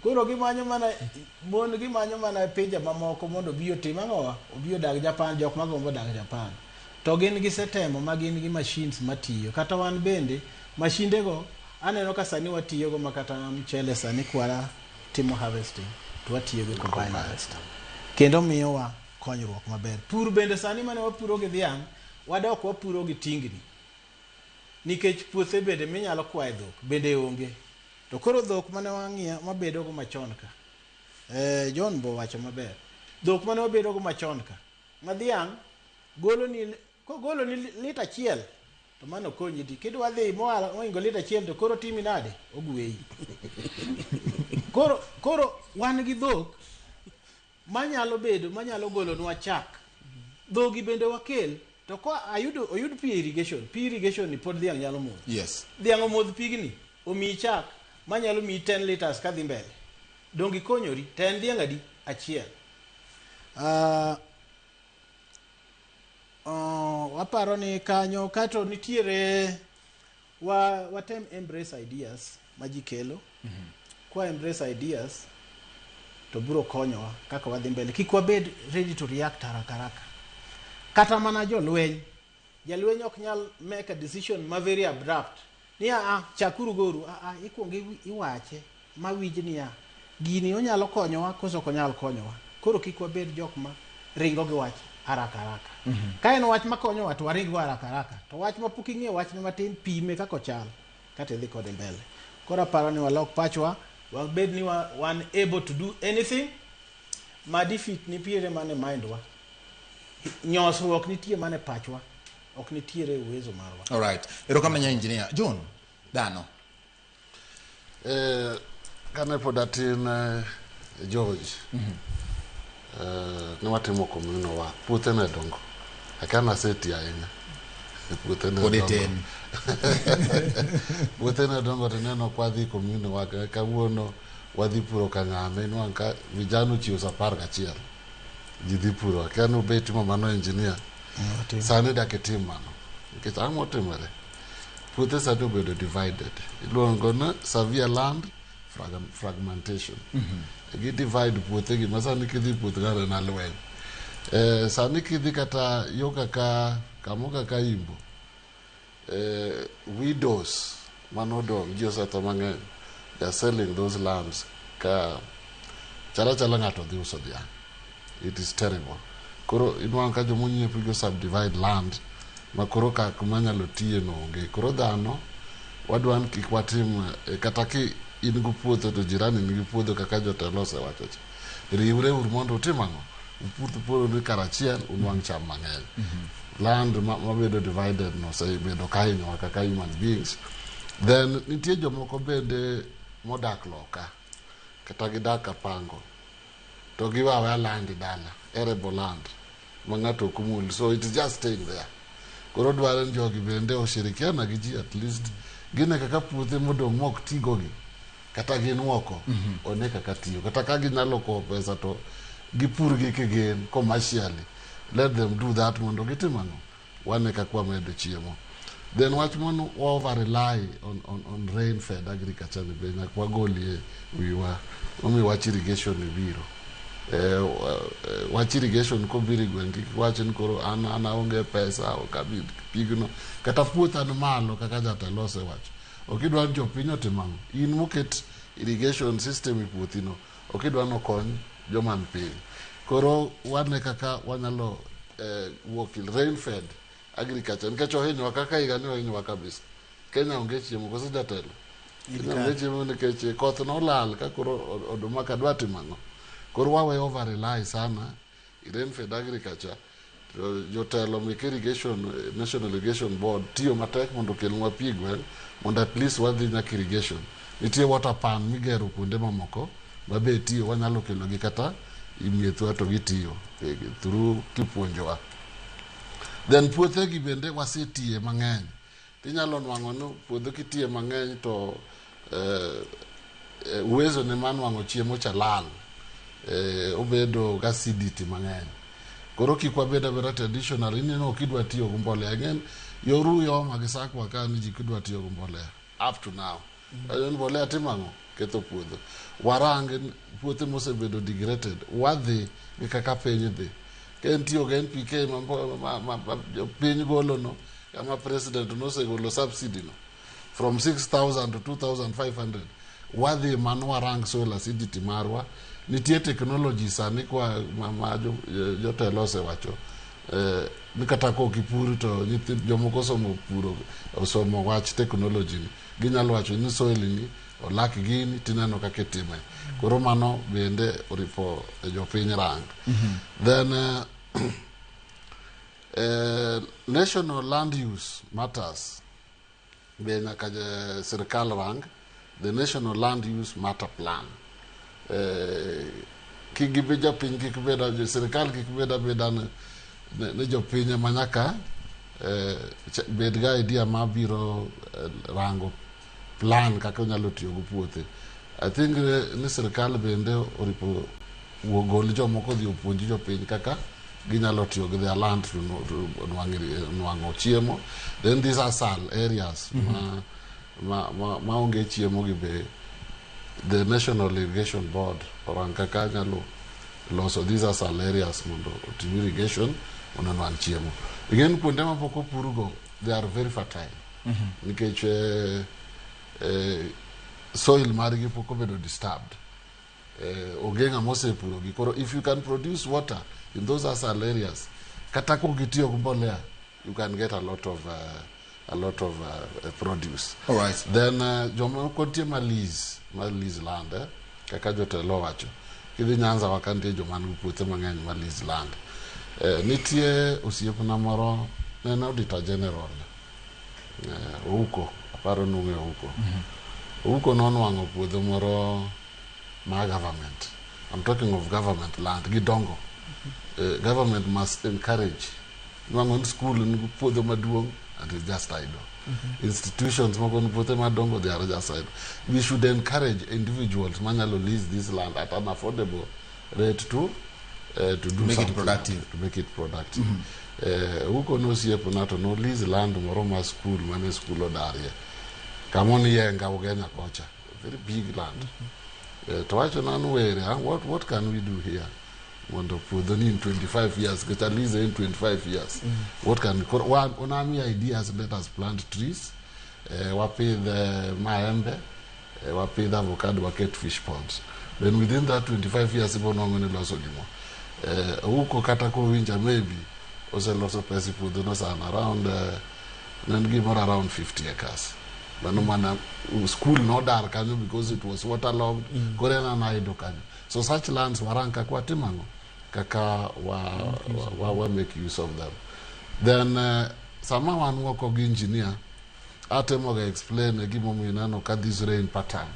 koro gimanyo mana pinje mamoko mondo obi otim ang'owa obi odag Japan jok magombo dag Japan to gin gisetemo ma gin gi machines matiyo kata wan bende mashindego aneno ka sani watiyogo makata mchele sani kwara timo harvesting to watiyogo combine harvester kendo miyowa konyruok maber. Pur bende sani mane wapuro gi dhiang' wadok wapuro gi tingni nikech puothe bende minyalo kwaye dhok bende onge to koro dhok mane wang'iyo mabedogo machon ka John bo wacho maber dhok mane wabedogo machon ka ma dhiang' kogolo ni lita achiel to mano konyi di kidwa dhi moingo lita achiel to koro timi nade ogweyi koro wan gi dhok manyalo golonwa chak dhogi bende wakel to ko oyud pi irrigation ni pod dhiang' nyalo modho. Yes. Dhiang' omodh pigni omiyi chak manyalo miyi 10 liters kadhi mbele dongi konyori to en dhiang' adi achiel. Waparo ni kanyo kato nitiere watem embrace ideas ma ji kelo kwa embrace ideas to biro konyowa kaka wadhi mbele kik wabed ready to react haraka kata mana jalweny ok nyal make a decision ma very abrupt ni chakuru goru ikuongo iwache ma winj niya gini onyalo konyowa koso ok onyal konyowa koro kik wabed jok ma ringo gi wach haraka ka en wach makonyowa to waring go haraka to wach ma pok ing'eyo wachne matin pime kaka ochal kata idhi kode mbele. Koro aparo ni walok pachwa wabed ni wan able to do anything ma defeat nipiere mane mindwa, nyosruok nitie mane pachwa, ok nitiere uwezo marwa. All right. Erokamna engineer John Dano. Kane pod atin George. Ne watimo komino wa puothe ne dongo. Akana seti ahinya. Puothe ne dongo. Puothe ne dongo to neno kwadhi komino wa kawuono wadhi puro kang'ame nwang' ka vijana chiwo sa 11 ji dhi puro kano bet mano engineer sani dak itim mano nikech ang'o otimore puothe sani obedo divided iluongo ni severe land fragmentation gi divide puothe gi masani kidhi puoth ng'ano na lweny sani kidhi kata yo kaka kamo kaka Imbo widows manodong ji osetho mang'eny. They are selling those lands ka chala ng'ato dhi uso dhiang'. It is terrible. Koro inwang' ka jomonyiepo go subdivide land ma koro ka kuma nyalo tiye no onge. Koro dhano wadwan kik watim kata ki in go puodho to jirani nigi puodho kaka jotelo osewacho cha. Riwre ur mondo utim ang'o? Puodho ni karachiel unwang' cham mang'eny. Land mabedo divided no osebedo kahinyowa kaka human beings. Then nitie jomoko bende modak loka kata gidak apango to giwawe land dala arable land mangato kumul, so it is just staying there. Koro dwaro jogi bende oshirikiana gi ji at least gine kaka puothe modong' mok tigo gi kata gin woko one kaka tiyo kata ka ginyalo ko pesa to gipur gi kigen commercially, let them do that mondo gitim ang'o wane kaka wamedo chiemo. Then watch mon over rely on rain fed agriculture ni be nyak wagolie wiwa omi watch irrigation ni biro watch irrigation ko biri gwengi watch ni koro ana onge pesa o kabid pigno kata puotha no malo kaka jata lose watch okidwa jo pinyo timang in muket irrigation system ipuothino okidwa no kony joman piny koro wane kaka wanyalo walk rain fed agriculture nikech ohinyowa kaka higa ni ohinyowa kabisa. Kenya onge chiemo koso jatelo Kenya onge chiemo nikech koth nolal ka koro oduma kadwa timo ang'o. Koro wawe over rely sana rain fed agriculture to jotelo mek irrigation National Irrigation Board tiyo matek mondo kelnwa pi gweng' mondo at least wadhi nyaka irrigation. Nitie water pan migero kuonde mamoko mabe tiyo wanyalo kelogi kata imiethwa to gitiyo through kipuonjowa. Then puothe gi bende wasetiye mang'eny. Tinyalo nwang'o no puodho kitiye mang'eny to uwezo ne manwang'o chiemo cha lal. Obedo acidity mang'eny. Koro kik wabeda bera traditional ineno kidwa tiyo go mbolea again yoru yo magisakwa ka ni ji kidwa tiyo go mbolea up to now. Mbolea timang'o ketho puodho. Warang puothe mosebedo degraded wadhi gi kaka piny dhi. Kentiyo gen PK piny golo no kama president no segolo subsidy no from 6,000 to 2,500 wadhi mano warang soil acidity marwa nitie technology sani kwa jotelo osewacho ni kata ko kipur to jomoko somo puro osomo wach technology ni ginyalo wacho ni soil ni olak gini tineno kaka itime. Koro mano bende oripo jopiny rang. Then national land use matters be nyaka sirkal rang the national land use matter plan. Kigibe jopiny kikibeda sirkal kikibeda ne jopiny manyaka bed ga idea mabiro rango plan kaka nyalo tiyo go puothe. I think ni sirkal bende oripo gol jomoko dhi opuonji jopiny kaka ginyalo tiyo gi their land to nwang'o chiemo. Then these are sal areas ma onge chiemo gi be the National Irrigation Board orang kaka nyalo loso these are sal areas mondo otim irrigation mondo nwang' chiemo. Again kuonde ma pok opurgo they are very fertile nikech soil margi pok obedo disturbed. Onge ng'ama osepuro gi koro if you can produce water in those asal areas kata ko gitiyo go mbolea you can get a lot of produce. All right. Then jomoko tie ma lease land kaka jotelo wacho kidhi Nyanza wakantie joma nigi puothe mang'eny ma lease land. Nitie osiepna moro en auditor general Ouko, aparo nung'e Ouko. Ouko nonwang'o puodho moro ma government. I'm talking of government land, gidongo. Government must encourage. Nwang'o school nigi puodho maduong' and it's just idle. Institutions moko ni puothe madongo, they are just idle. We should encourage individuals manyalo lease this land at an affordable rate to do make something, it productive. to make it productive. Huko no siepo nato no lease land moro ma school mane school odarie. Kamoni yenga ugenya kocha. Very big land. To wacho nanu were, what can we do here? Mondo puodho ni in 25 years, get at least in 25 years. What can one onami ideas? Let us plant trees. Wapid maembe, wapid avocado, waket fish ponds. Then within that 25 years, ibo nongoni loso limo. Huko kata ko winja maybe ose loso pesi puodho no sana around around 50 acres. Bano mana school no dar kanyo because it was waterlogged. Korena na ido kanyo. So such lands waranka kwa timango kaka wa make use of them. Then sama wan wako gi engineer atemo ga explain gimo minano ka this rain pattern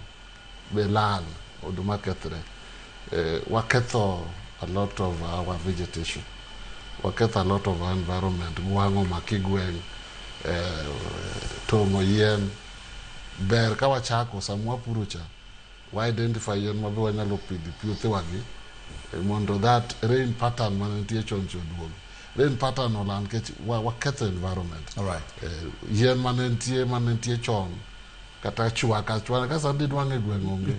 be lal oduma kethre. Waketho a lot of our vegetation. Waketho a lot of our environment. Guango makigweng, tomo yen, ber kawa chako samwa purucha. We identify yen mabe wanyalo pidhi puothe wagi. Mondo that rain pattern manentie choncho duogo. Rain pattern olan kech waketho environment. All right. Yen manentie chon. Kata chwaka kasa didwange gwengonge.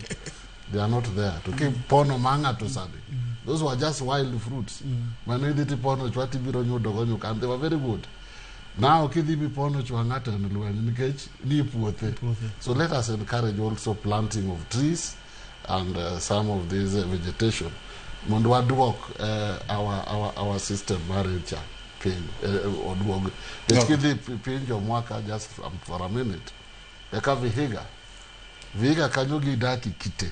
They are not there. To keep pono manga to sadi. Those were just wild fruits. Manediti pono chwati biro nyodogo nyuka, and they were very good. Now kidhi bi pono chwangata nilwani nikech ni puothe. So let us encourage also planting of trees and some of this vegetation. Mondo wadwok our system maricha pin odwog. Kidhi pinjo mwaka just for a minute. Eka Vihiga kanyo gidaki kite.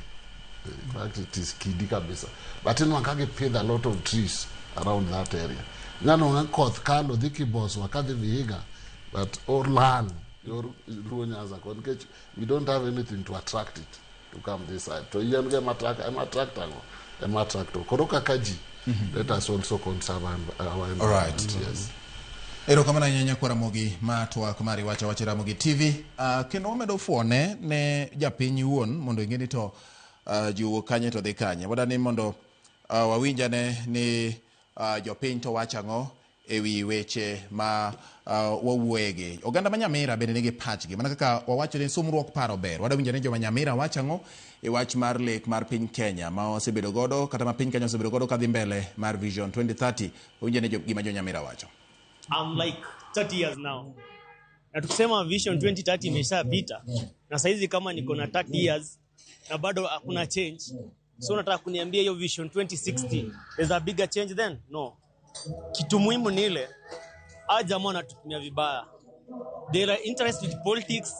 In fact, it is kidi kabisa. But in Wakage paid a lot of trees around that area. Nano koth kalo diki boss wakade Vihiga, but all land your ruonyaza konke. We don't have anything to attract it to come this side. So you get attractor. Koroka kaji. Let us also conserve our environment. All right. Yes. Ero kamana nyanya kwa Ramogi ma Twak mari wacha Ramogi TV. Kendo medo fuone ne japiny wuon mondo ingeni to ju kanye to dhi kanye. Wadani mondo wawinjane ni jopiny to wachango ewi weche ma wawuoyegi. Oganda manyamira bende nigi pachgi. Mana kaka wawacho ni sumruok paro ber. Wadawinjane jo manyamira wachango e wach mar lek mar piny Kenya ma osebedo godo kata ma piny Kenya osebedo godo kadhi mbele mar Vision 2030. Wawinjane gima jo nyamira wacho. I'm like 30 years now. Na tukisema Vision 2030 imeshapita. Na saizi kama niko na 30 years na bado hakuna change. So nataka kuniambia hiyo Vision 2060 there's a bigger change then? No. Kitu muhimu ni ile jamaa wanatumia vibaya. They are interested with politics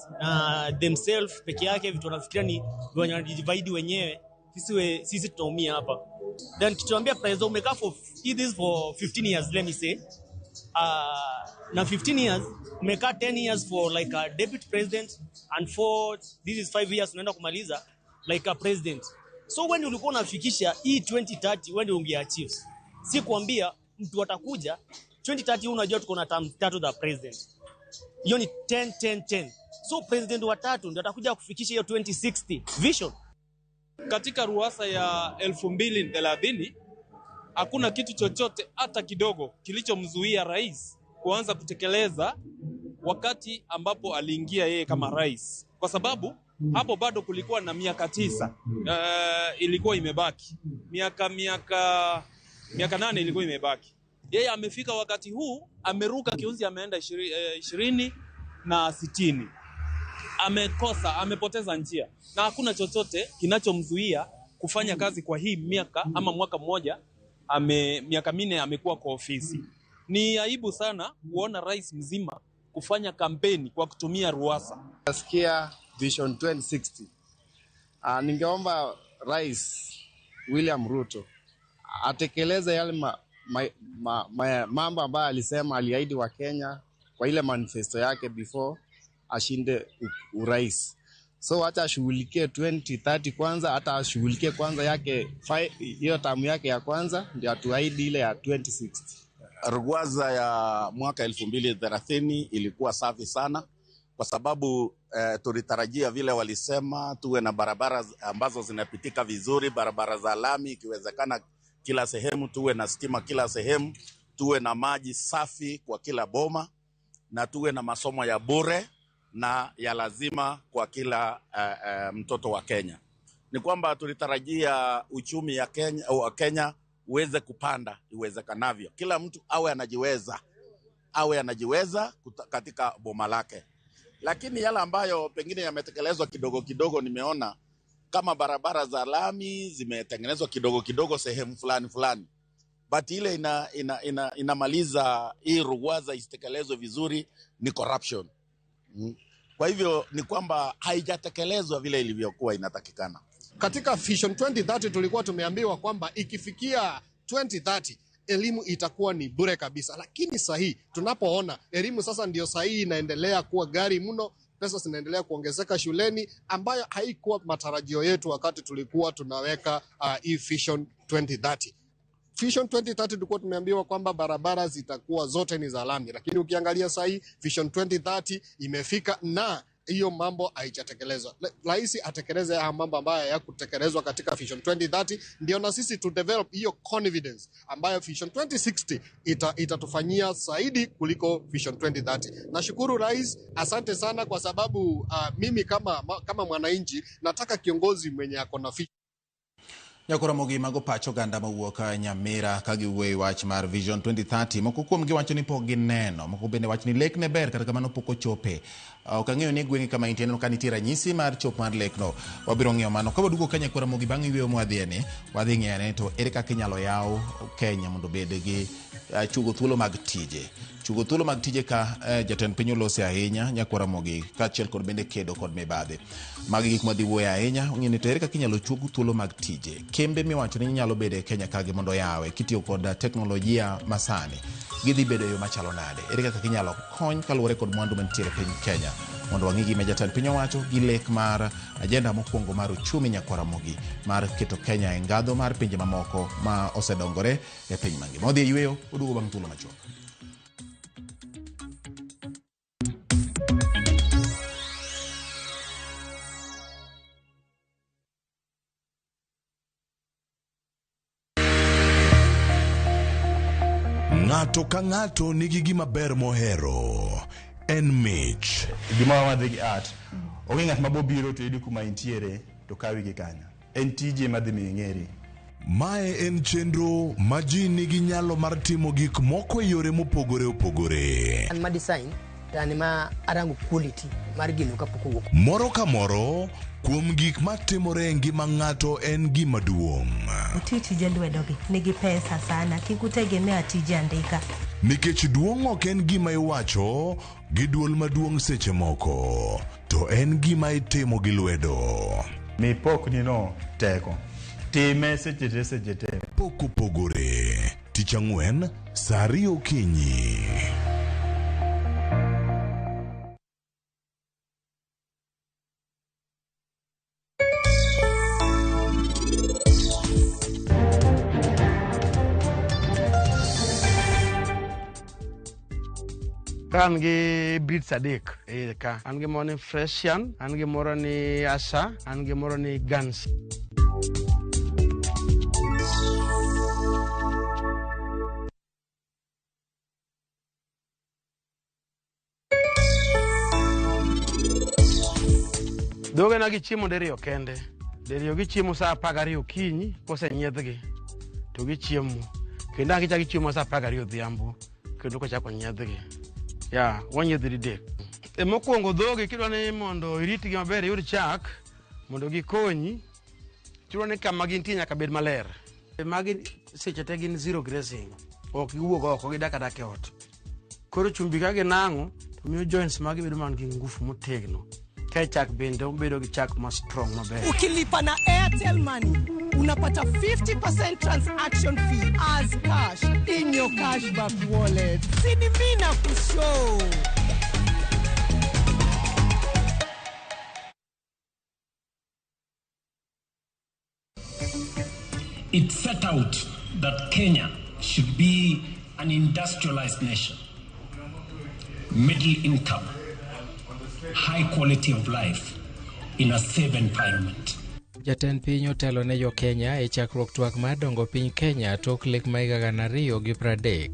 themselves peke yake, vitu wanafikiria ni wanajidivide wenyewe. Sisi tunaumia hapa. Then kituambia president umekaa for 15 years, let me say. Now 15 years, umekaa 10 years for like a deputy president, and this is 5 years unaenda kumaliza like a president. So when ulikuwa unafikisha hii 2030 when ungeachieve, si kuambia mtu atakuja 2030 unajua tuko na term 3 za president. Hiyo ni 10. So president wa 3 ndio atakuja kufikisha hiyo 2060 vision. Katika ruasa ya 2030 hakuna kitu chochote hata kidogo kilichomzuia rais kuanza kutekeleza wakati ambapo aliingia yeye kama rais, kwa sababu hapo bado kulikuwa na miaka 9 ilikuwa imebaki, miaka 8 ilikuwa imebaki. Yeye amefika wakati huu, ameruka kiunzi, ameenda 20 na 60. Amepoteza njia na hakuna chochote kinachomzuia kufanya kazi kwa hii miaka ama mwaka mmoja. Miaka 4 amekuwa kwa ofisi. Ni aibu sana kuona rais mzima kufanya kampeni kwa kutumia ruasa. Nasikia Vision 2060. Ningeomba rais William Ruto atekeleze yale mambo ambayo alisema aliahidi wa Kenya kwa ile manifesto yake before ashinde urais. So hata ashughulikie 2030 kwanza, hata ashughulikie kwanza yake hiyo tamu yake ya kwanza, ndio atuahidi ile ya 2060. Rugwaza ya mwaka 2030 ilikuwa safi sana kwa sababu tulitarajia vile walisema tuwe na barabara ambazo zinapitika vizuri, barabara za lami ikiwezekana kila sehemu, tuwe na stima kila sehemu, tuwe na maji safi kwa kila boma, na tuwe na masomo ya bure na ya lazima kwa kila mtoto wa Kenya. Ni kwamba tulitarajia uchumi ya Kenya uweze kupanda iwezekanavyo. Kila mtu awe anajiweza katika boma lake. Lakini yale ambayo pengine yametekelezwa kidogo kidogo, nimeona kama barabara za lami zimetengenezwa kidogo kidogo sehemu fulani. But ile inamaliza hii Rugwaza isitekelezwe vizuri ni corruption. Kwa hivyo ni kwamba haijatekelezwa vile ilivyokuwa inatakikana. Katika Vision 2030 tulikuwa tumeambiwa kwamba ikifikia 2030 elimu itakuwa ni bure kabisa, lakini sahi tunapoona elimu sasa ndio sahi inaendelea kuwa gari mno, pesa zinaendelea kuongezeka shuleni, ambayo haikuwa matarajio yetu wakati tulikuwa tunaweka hii Vision 2030. Vision 2030 tulikuwa tumeambiwa kwamba barabara zitakuwa zote ni za lami, lakini ukiangalia sahi Vision 2030 imefika na hiyo mambo haijatekelezwa. Rais atekeleze haya mambo ambayo hayakutekelezwa katika Vision 2030, ndio na sisi to develop hiyo confidence ambayo Vision 2060 itatufanyia zaidi kuliko Vision 2030. Nashukuru Rais, asante sana, kwa sababu mimi kama mwananchi nataka kiongozi mwenye akona Nyakora mogi mago pacho ganda mawuok Nyamira ka giwuoyo wach mar Vision 2030. Moko kuom giwacho ni pok gineno, moko bende wach ni lek ne ber kata kamano pok ochope. Ok ang'eyo ni gweng'i kama intiere ka nitie ranyisi mar chop mar lekno. Wabiro ng'iyo mano ka waduogo ka nyakora mogi bang' yweyo mwadhieni, wadhi ng'iyane to ere kaka inyalo yaw Kenya mondo bed gi chugo thuolo mag tije. Chugo thuolo mag tije ka jatend piny olose ahinya nyakora mogi kaachiel kod bende kedo kod mibadhi. Magi gik madhi wuoyo ahinya, ong'eni to ere kaka inyalo chugo thuolo mag tije. Kembe miwacho ni nyalo bede Kenya kagi mondo yawe kitiyo kod teknolojia masani. Gidhi bedo yo machalo nade. Ere kaka inyalo kony kaluwore kod mwandu mantiere piny Kenya mondo wang'i gima jatend piny owacho gi lek mar ajenda mokwongo mar uchumi nyakora mogi mar keto Kenya e ngadho mar pinje mamoko ma osedongore e piny mangima. Odhi yweyo oduogo bang' thuolo machuok. Ng'ato ka ng'ato nigi gima ber mohero. En mich. Gima wadhi gi art. Onge ng'at mabobiro to yudi kuma intiere to kawi gi kanya. En tije madhi mi ng'eri. Mae en chenro ma ji nigi nyalo mar timo gik moko e yore mopogore opogore. An ma design tani ma arango quality mar gino kapok owuok. Moro ka moro kuom gik matimore e ngima ng'ato en gima duong'. Tije lwedogi nigi pesa sana, kikutegemea tije andika. Nikech duong' ok en gima iwacho gi duol maduong' seche moko, to en gima itimo gi lwedo. Mipok nino teko. Time seche te. Pok opogore. Tich Ang'wen, saa 2 okinyi. An gi breeds adek ka. An gi moro ni Fresian, an gi moro ni Asa, an gi moro ni Gans. Dhoge na gichiemo diriyo kende. Diriyo gichiemo saa 12 okinyi kosenyiedhgi to gichiemo. Kendo ang' gichako gichiemo saa 12 odhiambo kendo kochako nyiedhgi. Ya, wanyiedhgi dek. Mokwongo dhoge kidwa ni mondo iritgi maber yud chak mondo gikonyi, chuno ni kama gintie nyaka bed maler. Magi seche te gin zero grazing. Ok giwuok oko, gidak adaka e ot. Koro chumbi ka ginang'o to miyo joints magi bedo man gi ngufu motegno. Kechak bende obedo gi chak ma strong maber. Ukilipa na Airtel Money, unapata 50% transaction fee as cash in your cashback wallet. Sinimina kushow. It set out that Kenya should be an industrialized nation, middle income, high quality of life in a safe environment. Jatend piny otelo ne jo Kenya e chakruok twak mar dongo piny Kenya tok lek ma higa 2030.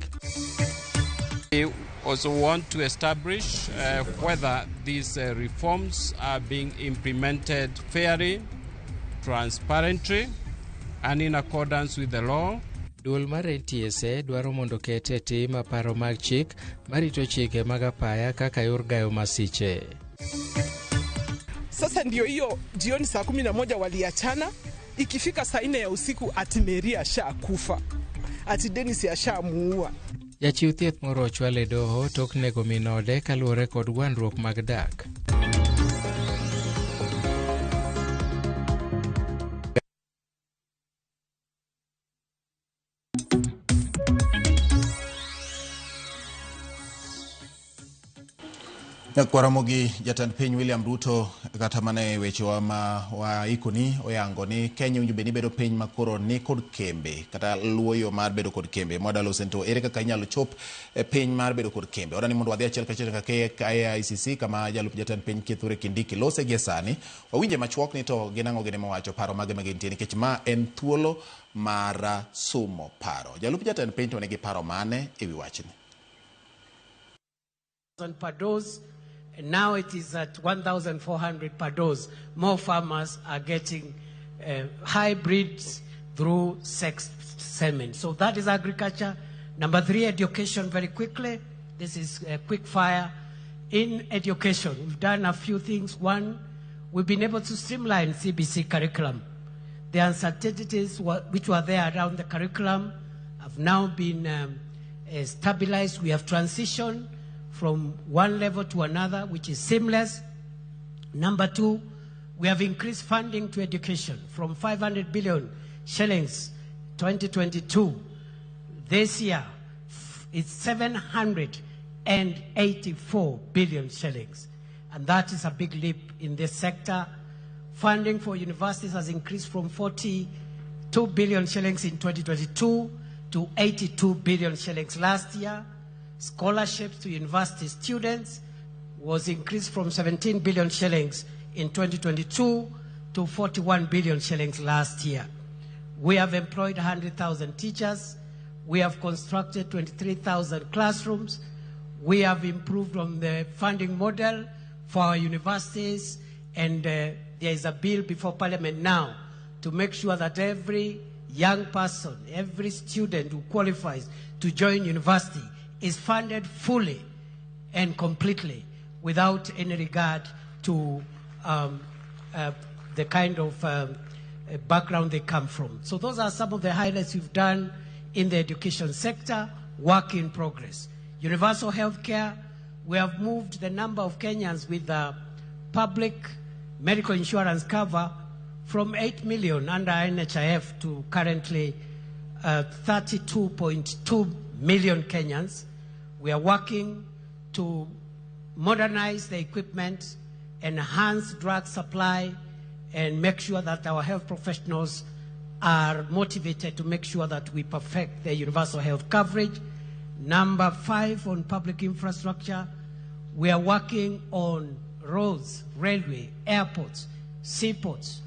We also want to establish whether these reforms are being implemented fairly, transparently, and in accordance with the law. Duol mar NTSA dwaro mondo kete tim paro mag chik marito chike mag apaya kaka yor gayo masiche. Sasa ndio hiyo jioni saa 11 waliachana, ikifika saa 4 ya usiku ati Mary ashakufa, ati Dennis ashamuua. Jachiw thieth moro ochwal e doho tok nego minode kaluwore kod gwandruok mag dak. Kwaramogi jatend piny William Ruto kata mane weche wa ikoni oyango ni Kenya unjube ni bedo piny makoro ni kod kembe kata luoyo mar bedo kod kembe modalo sento ere kaka inyalo chop piny mar bedo kod kembe. Odani mondo wadhi achiel kachiel kaka ICC kama jalup jatend piny Kithure Kindiki lose gi sani wawinje machuok ni to ginango gine mowacho paro mage magintie nikech ma en thuolo mar sumo paro. Jalup jatend piny to negi paro mane ewi wachni. Per dose, and now it is at 1,400 per dose. More farmers are getting hybrids through sex semen. So that is agriculture. Number 3, education, very quickly. This is quick fire. In education, we've done a few things. One, we've been able to streamline CBC curriculum. The uncertainties which were there around the curriculum have now been stabilized. We have transitioned from one level to another, which is seamless. Number 2, we have increased funding to education from 500 billion shillings 2022. This year, it's 784 billion shillings. And that is a big leap in this sector. Funding for universities has increased from 42 billion shillings in 2022 to 82 billion shillings last year. Scholarships to university students was increased from 17 billion shillings in 2022 to 41 billion shillings last year. We have employed 100,000 teachers. We have constructed 23,000 classrooms. We have improved on the funding model for our universities, and there is a bill before Parliament now to make sure that every young person, every student who qualifies to join university is funded fully and completely without any regard to the kind of background they come from. So those are some of the highlights we've done in the education sector, work in progress. Universal health care, we have moved the number of Kenyans with public medical insurance cover from 8 million under NHIF to currently 32.2 million Kenyans. We are working to modernize the equipment, enhance drug supply, and make sure that our health professionals are motivated to make sure that we perfect the universal health coverage. Number 5, on public infrastructure, we are working on roads, railway, airports, seaports.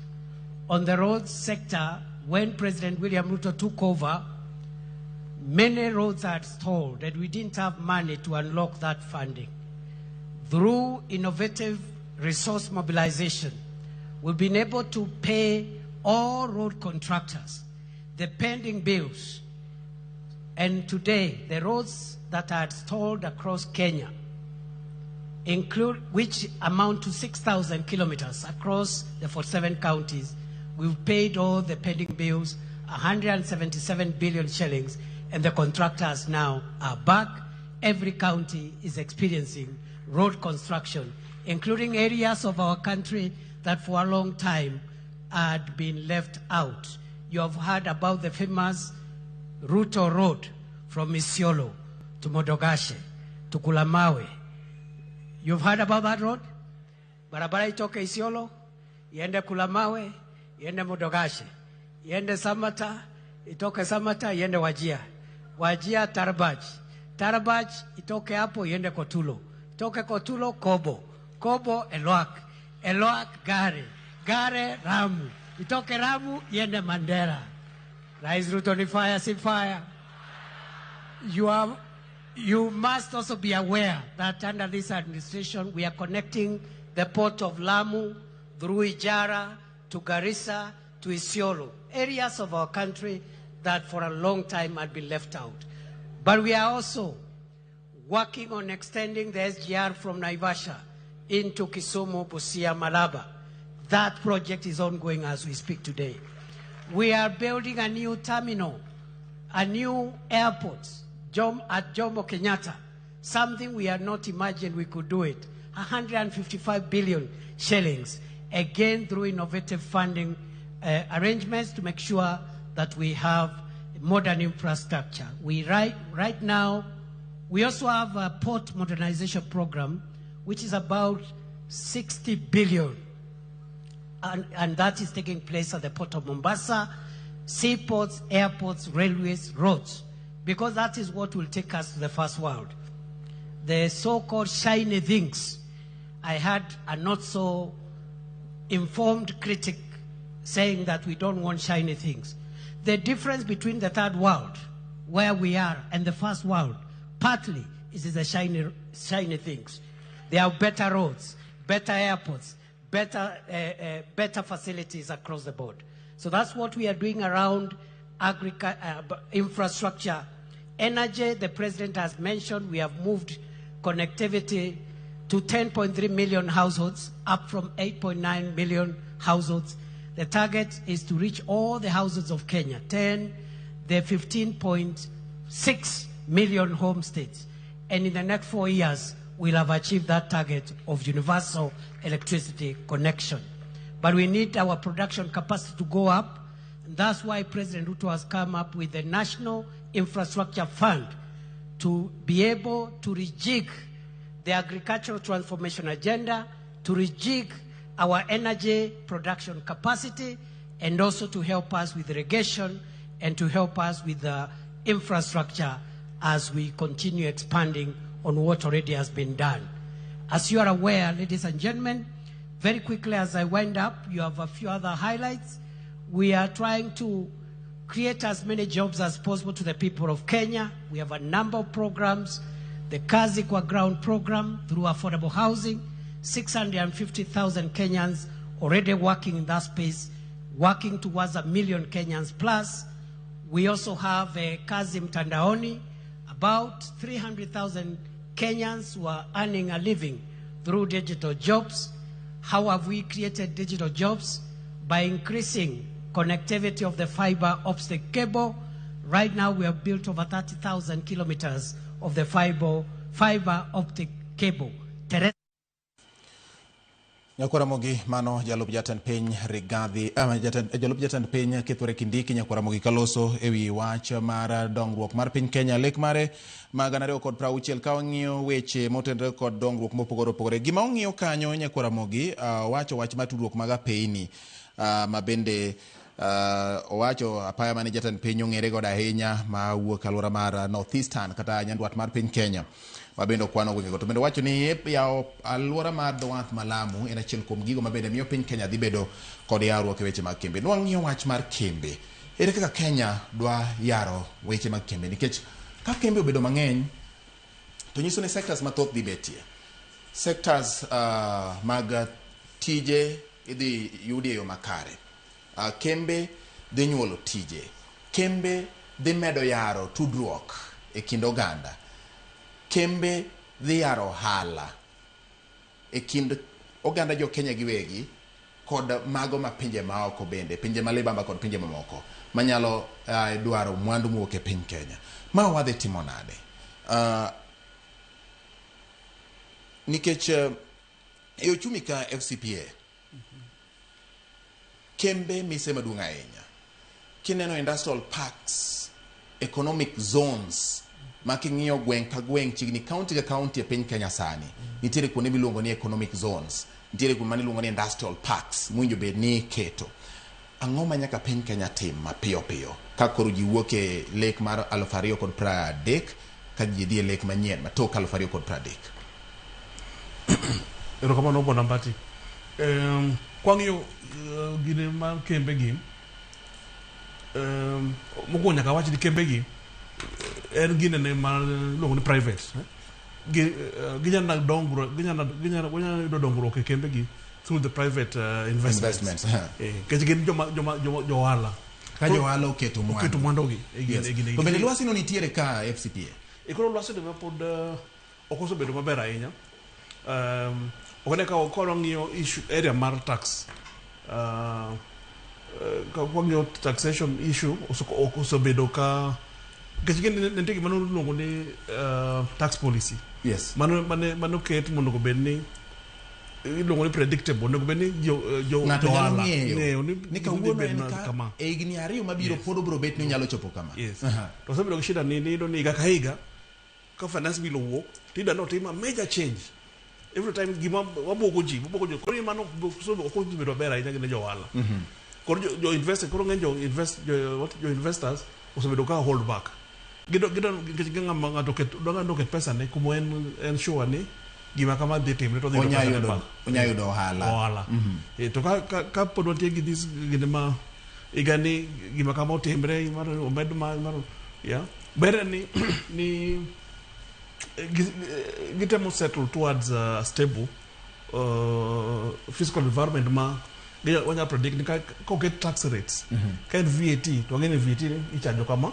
On the roads sector, when President William Ruto took over, many roads are stalled and we didn't have money to unlock that funding. Through innovative resource mobilization, we've been able to pay all road contractors the pending bills. And today, the roads that are stalled across Kenya, which amount to 6,000 kilometers across the 47 counties, we've paid all the pending bills, 177 billion shillings, and the contractors now are back. Every county is experiencing road construction including areas of our country that for a long time had been left out. You have heard about the famous Ruto Road from Isiolo to Modogashe to Kulamawe. You've heard about that road? Barabara itoke Isiolo, iende Kulamawe, iende Modogashe, iende Samata, itoke Samata, iende Wajia. Wajia Tarbaj. Tarbaj itoke hapo iende Kotulo. Itoke Kotulo Kobo. Kobo Elwak. Elwak Gare. Gare Ramu. Itoke Ramu iende Mandera. Rais Ruto ni fire, si fire. You must also be aware that under this administration we are connecting the port of Lamu through Ijara to Garissa to Isiolo, areas of our country that for a long time had been left out. But we are also working on extending the SGR from Naivasha into Kisumu, Busia, Malaba. That project is ongoing as we speak today. We are building a new terminal, a new airport at Jomo Kenyatta, something we had not imagined we could do it. 155 billion shillings, again through innovative funding arrangements to make sure that we have modern infrastructure. Right now, we also have a port modernization program, which is about 60 billion. And that is taking place at the port of Mombasa, seaports, airports, railways, roads, because that is what will take us to the first world. The so-called shiny things. I had a not so informed critic saying that we don't want shiny things. The difference between the third world, where we are, and the first world, partly is the shiny things. There are better roads, better airports, better facilities across the board. So that's what we are doing around infrastructure. Energy, the president has mentioned, we have moved connectivity to 10.3 million households, up from 8.9 million households. The target is to reach all the households of Kenya, the 15.6 million homesteads. And in the next 4 years, we'll have achieved that target of universal electricity connection. But we need our production capacity to go up. And that's why President Ruto has come up with the National Infrastructure Fund to be able to rejig the agricultural transformation agenda, to rejig our energy production capacity, and also to help us with irrigation and to help us with the infrastructure as we continue expanding on what already has been done. As you are aware, ladies and gentlemen, very quickly as I wind up, you have a few other highlights. We are trying to create as many jobs as possible to the people of Kenya. We have a number of programs. The Kazi Kwa Ground program through affordable housing, 650,000 Kenyans already working in that space, working towards 1 million Kenyans plus. We also have Kazi Mtandaoni, about 300,000 Kenyans who are earning a living through digital jobs. How have we created digital jobs? By increasing connectivity of the fiber optic cable. Right now we have built over 30,000 kilometers of the fiber optic cable. Nyakwaramogi mano jalup jatend piny Rigathi jalup jatend piny Kithure Kindiki Nyakwaramogi kaloso ewi wach mar dongruok mar piny Kenya lek mare magana 260 ka ong'iyo weche motenore kod dongruok mopogore opogore. Gima ong'iyo kanyo Nyakwaramogi wacho wach mar tudruok mag apeyni ma bende owacho apaya mane jatend piny ong'ere godo ahinya ma wuok alwora mar North Eastern kata nyandwat mar piny Kenya. Mabendo kwano gwenge to bende wacho ni yawo alwora mar Dwath Malamu en achiel kuom gigo mabende miyo piny Kenya dhi bedo kod yarruok e weche mag kembe. Nwang'iyo wach mar kembe. Ere kaka Kenya dwa yaro weche mag kembe nikech ka kembe obedo mang'eny to nyiso ni sectors mathoth dhi betie. Sectors mag tije idhi yudi e yo makare. Kembe dhi nyuolo tije. Kembe dhi medo yaro tudruok e kind oganda. Kembe dhi yaro hala e kind oganda jo Kenya giwegi kod mago ma pinje maoko bende, pinje malibamba kod pinje mamoko manyalo dwaro mwandu mowuok e piny Kenya. Ma wadhi timo nade? Nikech e ochumi ka FCPA kembe mise maduong' ahinya kineno industrial parks, economic zones making'iyo gweng' ka gweng' chigni county ka county e piny Kenya sani nitiere kuonde miluongo ni economic zones, nitiere kuonde miluongo ni industrial parks mwinjo bed ni keto. Ang'o ma nyaka piny Kenya tim mapiyo piyo ka koro ji wuok e lek mar 2030 ka ji dhi e lek manyien matok 2030? Erokamano Bwana Mbati. Kwang'iyo gine mar kembe gi, mokwongo nyaka wach ni kembe gi en gine ne mar luongo ni private. Ginyalo yudo dongruok e kembe gi through the private investments. Kech gin jo ohala. Ka jo ohala oketo mwandu gi. To bende lwasi no nitiere ka FCPA? Koro lwasi no pod ok osebedo maber ahinya. Okane ka ng'iyo issue area mar tax. Kwang'iyo taxation issue osebedo ka kech gin nitie gima luongo ni tax policy. Yes. Mano ket mondo obed ni iluongo ni predictable, onego bed ni ng'ato nyalo ng'eyo ni kawuono en ka e higni 2 mabiro pod obiro bet ni nyalo chopo kama. Yes. To osebedo gi shida ni iyudo ni higa ka higa ka finance bill owuok tida no tima major change every time gima wabuogo ji koro mano ok osebedo ber ahinya gi jo ohala. Koro jo investors osebedo ka hold back. Ng'ato ket pesa ne kuma en sure ni gima kama dhi timre to onya yudo ohala. To ka pod wantie gi gine ma igani gima kama otimre omed ber ni gitemo settle towards a stable fiscal environment ma wanya predict ni ka oket tax rates ka en VAT to ng'eni VAT ichajo kama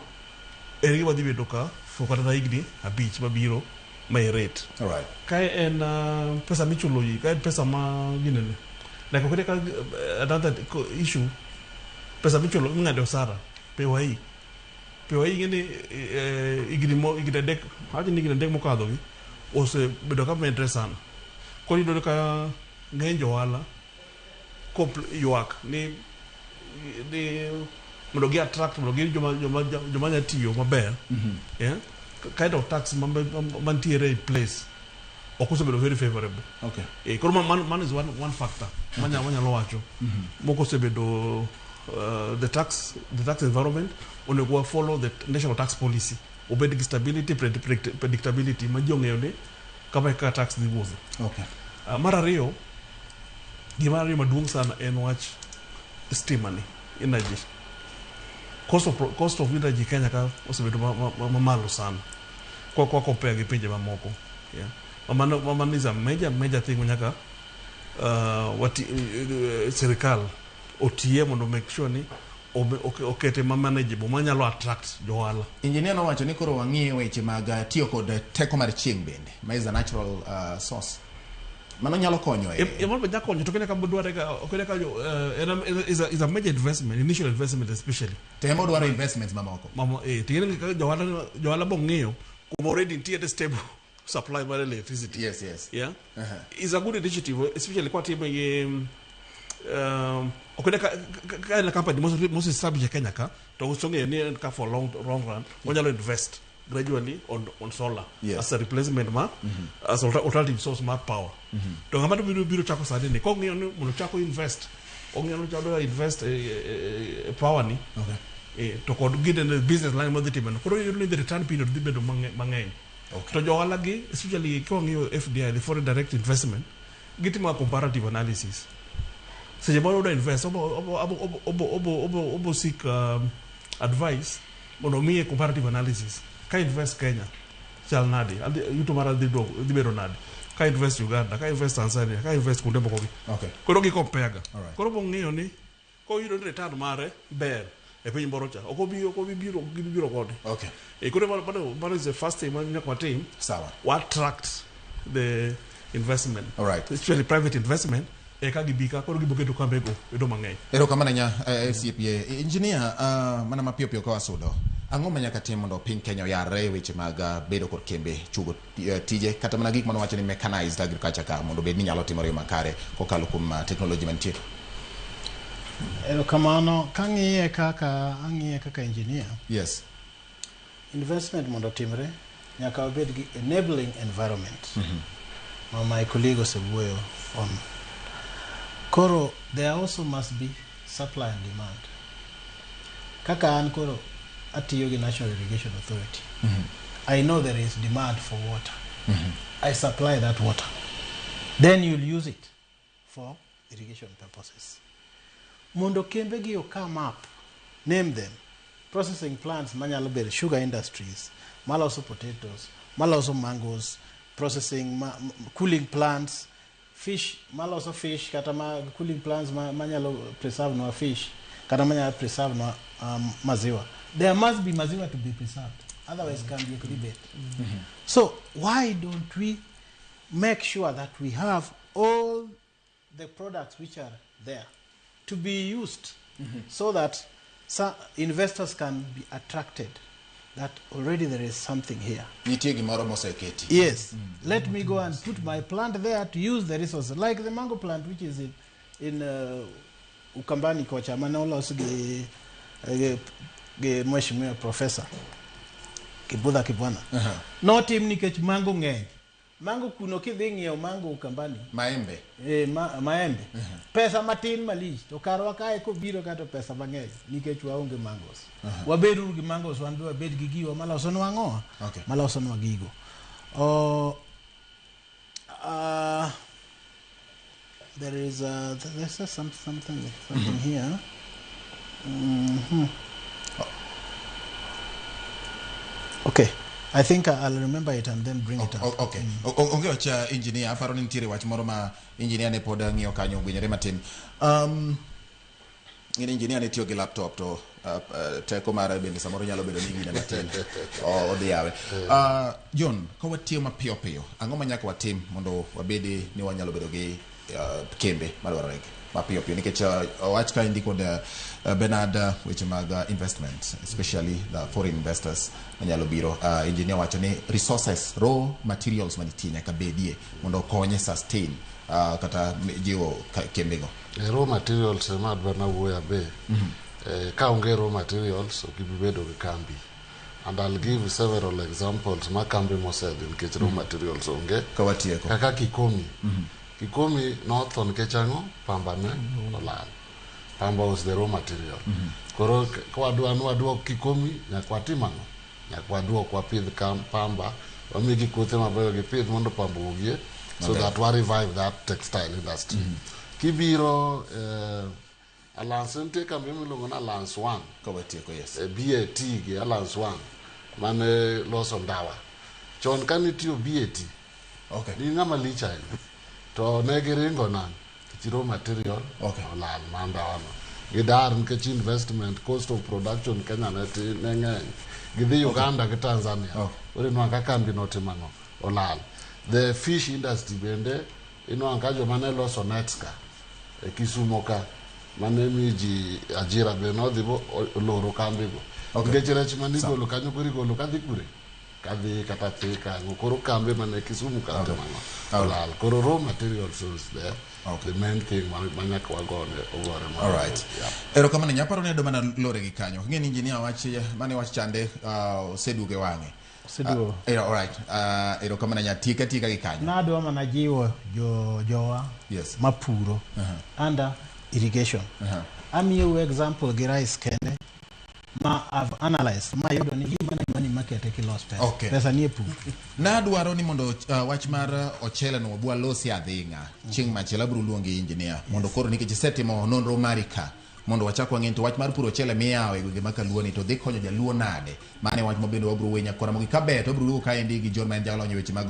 eri wadhi bedo ka kata higni 5 mabiro my rate. Alright. Ka en pesa michulo yi, ka en pesa ma ginene. Like okete ka another issue, pesa michulo ng'ade osara, PYE. PYE ng'eni igni dek, haji ni igni dek mokadho gi, ose bedo ka medre sana. Koro yudo ka ng'eny jo ohala ywak ni mondo gi attract, mondo gi joma nya tiyo maber. Yeah. Kind of tax mantiere in place ok osebedo very favorable. Okay. Koro man is one factor manyalo wacho. Moko osebedo the tax environment onego follow the national tax policy, obed gi stability, predictability ma ji ong'eyo ni kama ka tax dhi wuotho. Okay. Mar ariyo, gima ariyo maduong' sana en wach stima ni, energy. Cost of energy Kenya ka osebedo mamalo sana kwa compare gi pinje mamoko. Yeah. Mano is a major thing nyaka serikal otie mondo make sure ni okete ma manageable manyalo attract jo ohala. Engineer nowacho ni koro wang'iye weche mag tiyo kod teko mar chieng' bende ma is a natural source. Mano nyalo konyo Mano nyalo konyo to kene ka dware is a major investment, initial investment especially. Temo dwaro investments mamoko. Tiene ka jo ohala bong'eyo kuma already nitiere stable supply mar electricity. Yes. Yeah. Is a good initiative, especially kwa timu ye okede ka la company most established Kenya ka to usonge ni ka for long run onyalo invest gradually on solar as a replacement as alternative source of power. To ngama biro chako sadi ni ko ng'iyo ni mondo chako invest ong'eyo chako invest power ni. Okay. To kod giden business line mo dhiti meno koro yun the return period dhi bedo mang'eny. To jo ohala gi especially ko ng'iyo FDI, the foreign direct investment, gitimo comparative analysis. Seche moro do invest obo seek advice mondo miye comparative analysis. Ka invest Kenya chal nadi, yuto mara dhi bedo nadi. Ka invest Uganda, ka invest Tanzania, ka invest kuonde moko gi. Okay. Koro gi compare ga. Koro bo ng'iyo ni ko yudo return mare ber e piny moro cha ok obiro kode. Okay. Koro mano is the first thing man nyaka watim. Sawa. What attract the investment. All right. Especially private investment. Ka gibika koro giboketo kambego bedo mang'eny. Erokamano nya FCPA. Engineer mana mapiyo ka wasudo. Ang'o ma nyaka tim mondo piny Kenya oyarre weche mag bedo kod kembe chugo tije kata mana gik manowacho ni mechanized agriculture ka mondo bed ni nyalo timore makare kokalo kuom teknoloji mantie? Kamano ang'iye kaka engineer. Yes. Investment mondo timre nyaka obed gi enabling environment. My colleague osewuoyo on. Koro there also must be supply and demand. Kaka an koro atiyo gi National Irrigation Authority. I know there is demand for water. I supply that water. Then you'll use it for irrigation purposes. Mondo kembe gi come up, name them. Processing plants, manyalo bedo sugar industries, maloso potatoes, maloso mangoes, processing cooling plants, fish, maloso fish, kata cooling plants manyalo preserve no fish, kata manyalo preserve no maziwa. There must be maziwa to be preserved, otherwise it can be a debate. So why don't we make sure that we have all the products which are there to be used so that investors can be attracted that already there is something here. Yes. Let me go and put my plant there to use the resources. Like the mango plant which is in Ukambani Kocha, Manolos Mheshimiwa Professor Kibudha Kibwana. Not him nikech mango ng'eny. Mango kuno kidhi ng'iewo mango Ukambani. Maembe. Maembe. Pesa matin malich. To karwa kae kobiro kato pesa mang'eny nikech waonge mangos. Wabedo gi mangos wan be wabed gi gigo maloso nwa ang'owa. Maloso nwa gigo. There's something here. Okay. I think I'll remember it and then bring it up. Okay. Onge wacha engineer aparo ni nitiere wach moro ma engineer ne pod ng'iyo kanyo gwenyore matin. Ng'e engineer ne tiyo gi laptop to teko mare bende samoro nyalo bedo ni gine matin. Odhi yawe. John, ka watiyo mapiyo piyo, ang'o ma nyaka watim mondo wabedi ni wanyalo bedo gi kembe madwarore mapiyo piyo nikech wach ka indi kod Bernard weche mag investment, especially the foreign investors manyalo biro. Engineer wacho ni resources, raw materials manitie nyaka bedie mondo konye sustain kata jiwo kembego. Raw materials ema dwarna wuoya be. Ka onge raw materials ok ibibedo gi kambi. And I'll give several examples ma kambi mosedhi nikech raw materials onge. Kawatieko. Kaka Kikomi. Kikomi nothon nikech ang'o? Pamba ne olal. Pamba was the raw material. Koro wadwa Kikomi nyaka watim ang'o? Nyaka wadwa wapidh pamba, wamigi kothe mabeyo gipidh mondo pamba wuogie so that we revive that textile industry. Kibiro Alliance nitie kambi miluongo na Alliance 1. Kawatieko, yes. BAT gi Alliance 1 mane loso ndawa. Chon kanitiyo BAT. Ni ng'ama lich ahinya. To ne giringo nan raw material olal mandawano. Gidar nikech investment, cost of production Kenya ne ng'eny. Gidhi Uganda gi Tanzania. Ore nwa kaka kambi notimano olal. The fish industry bende ino ka joma ne loso nets ka Kisumo ka mane miji ajira be no dhibo loro kambi go. Nikech rech manigolo kanyo golo kadhi kure. Kadhi kata thika ngokoro kambe mane Kisumu ka timano olal. Koro raw materials is there. The main thing manyaka wagone ogore mo. All right. Erokamano nyaparo ne do mana lore gi kanyo. Ng'eni engineer wach mane wach chande seduge wang'e. Seduo. All right. Erokamano nyatika tika gi kanyo. Nado mana jiwo jowa. Yes. Mapuro. Under irrigation. Amiyo example gi rice kende. I've analyzed ma yudo ni gima ni market e loss pesa. Pesa nie pu. Na dwaro ni mondo wach mar ochele no bwa losi adhinga. Chieng' machielo biro luongi engineer mondo koro nikech setimo nonro marika mondo wachako ng'ento wach mar puro ochele miyawe gwenge makaluoni to dhi konyo jaluo nade. Mane wach mabende wabro wenya kora mogi kabeto biro luongo ka endi gi John Manjalonyo weche mag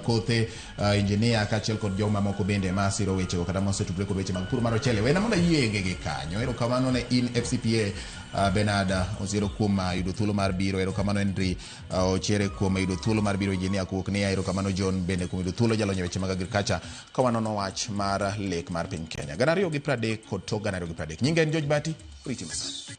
kothe engineer kaachiel kod joma moko bende masiro weche kata mosetudre kod weche mag puro mar ochele. Wena mondo yienge gi kanyo. Erokamano ne in FCPA Bernard Osiero kuom yudo thuolo mar biro. Erokamano Henry Ochere kuom yudo thuolo mar biro. Engineer kuok ni erokamano John bende kuom yudo thuolo jalonyo weche mag agriculture ka wanono wach mar lek mar piny Kenya. 2030 kod 2030. Nyinga en George Bati, Priti Mesa.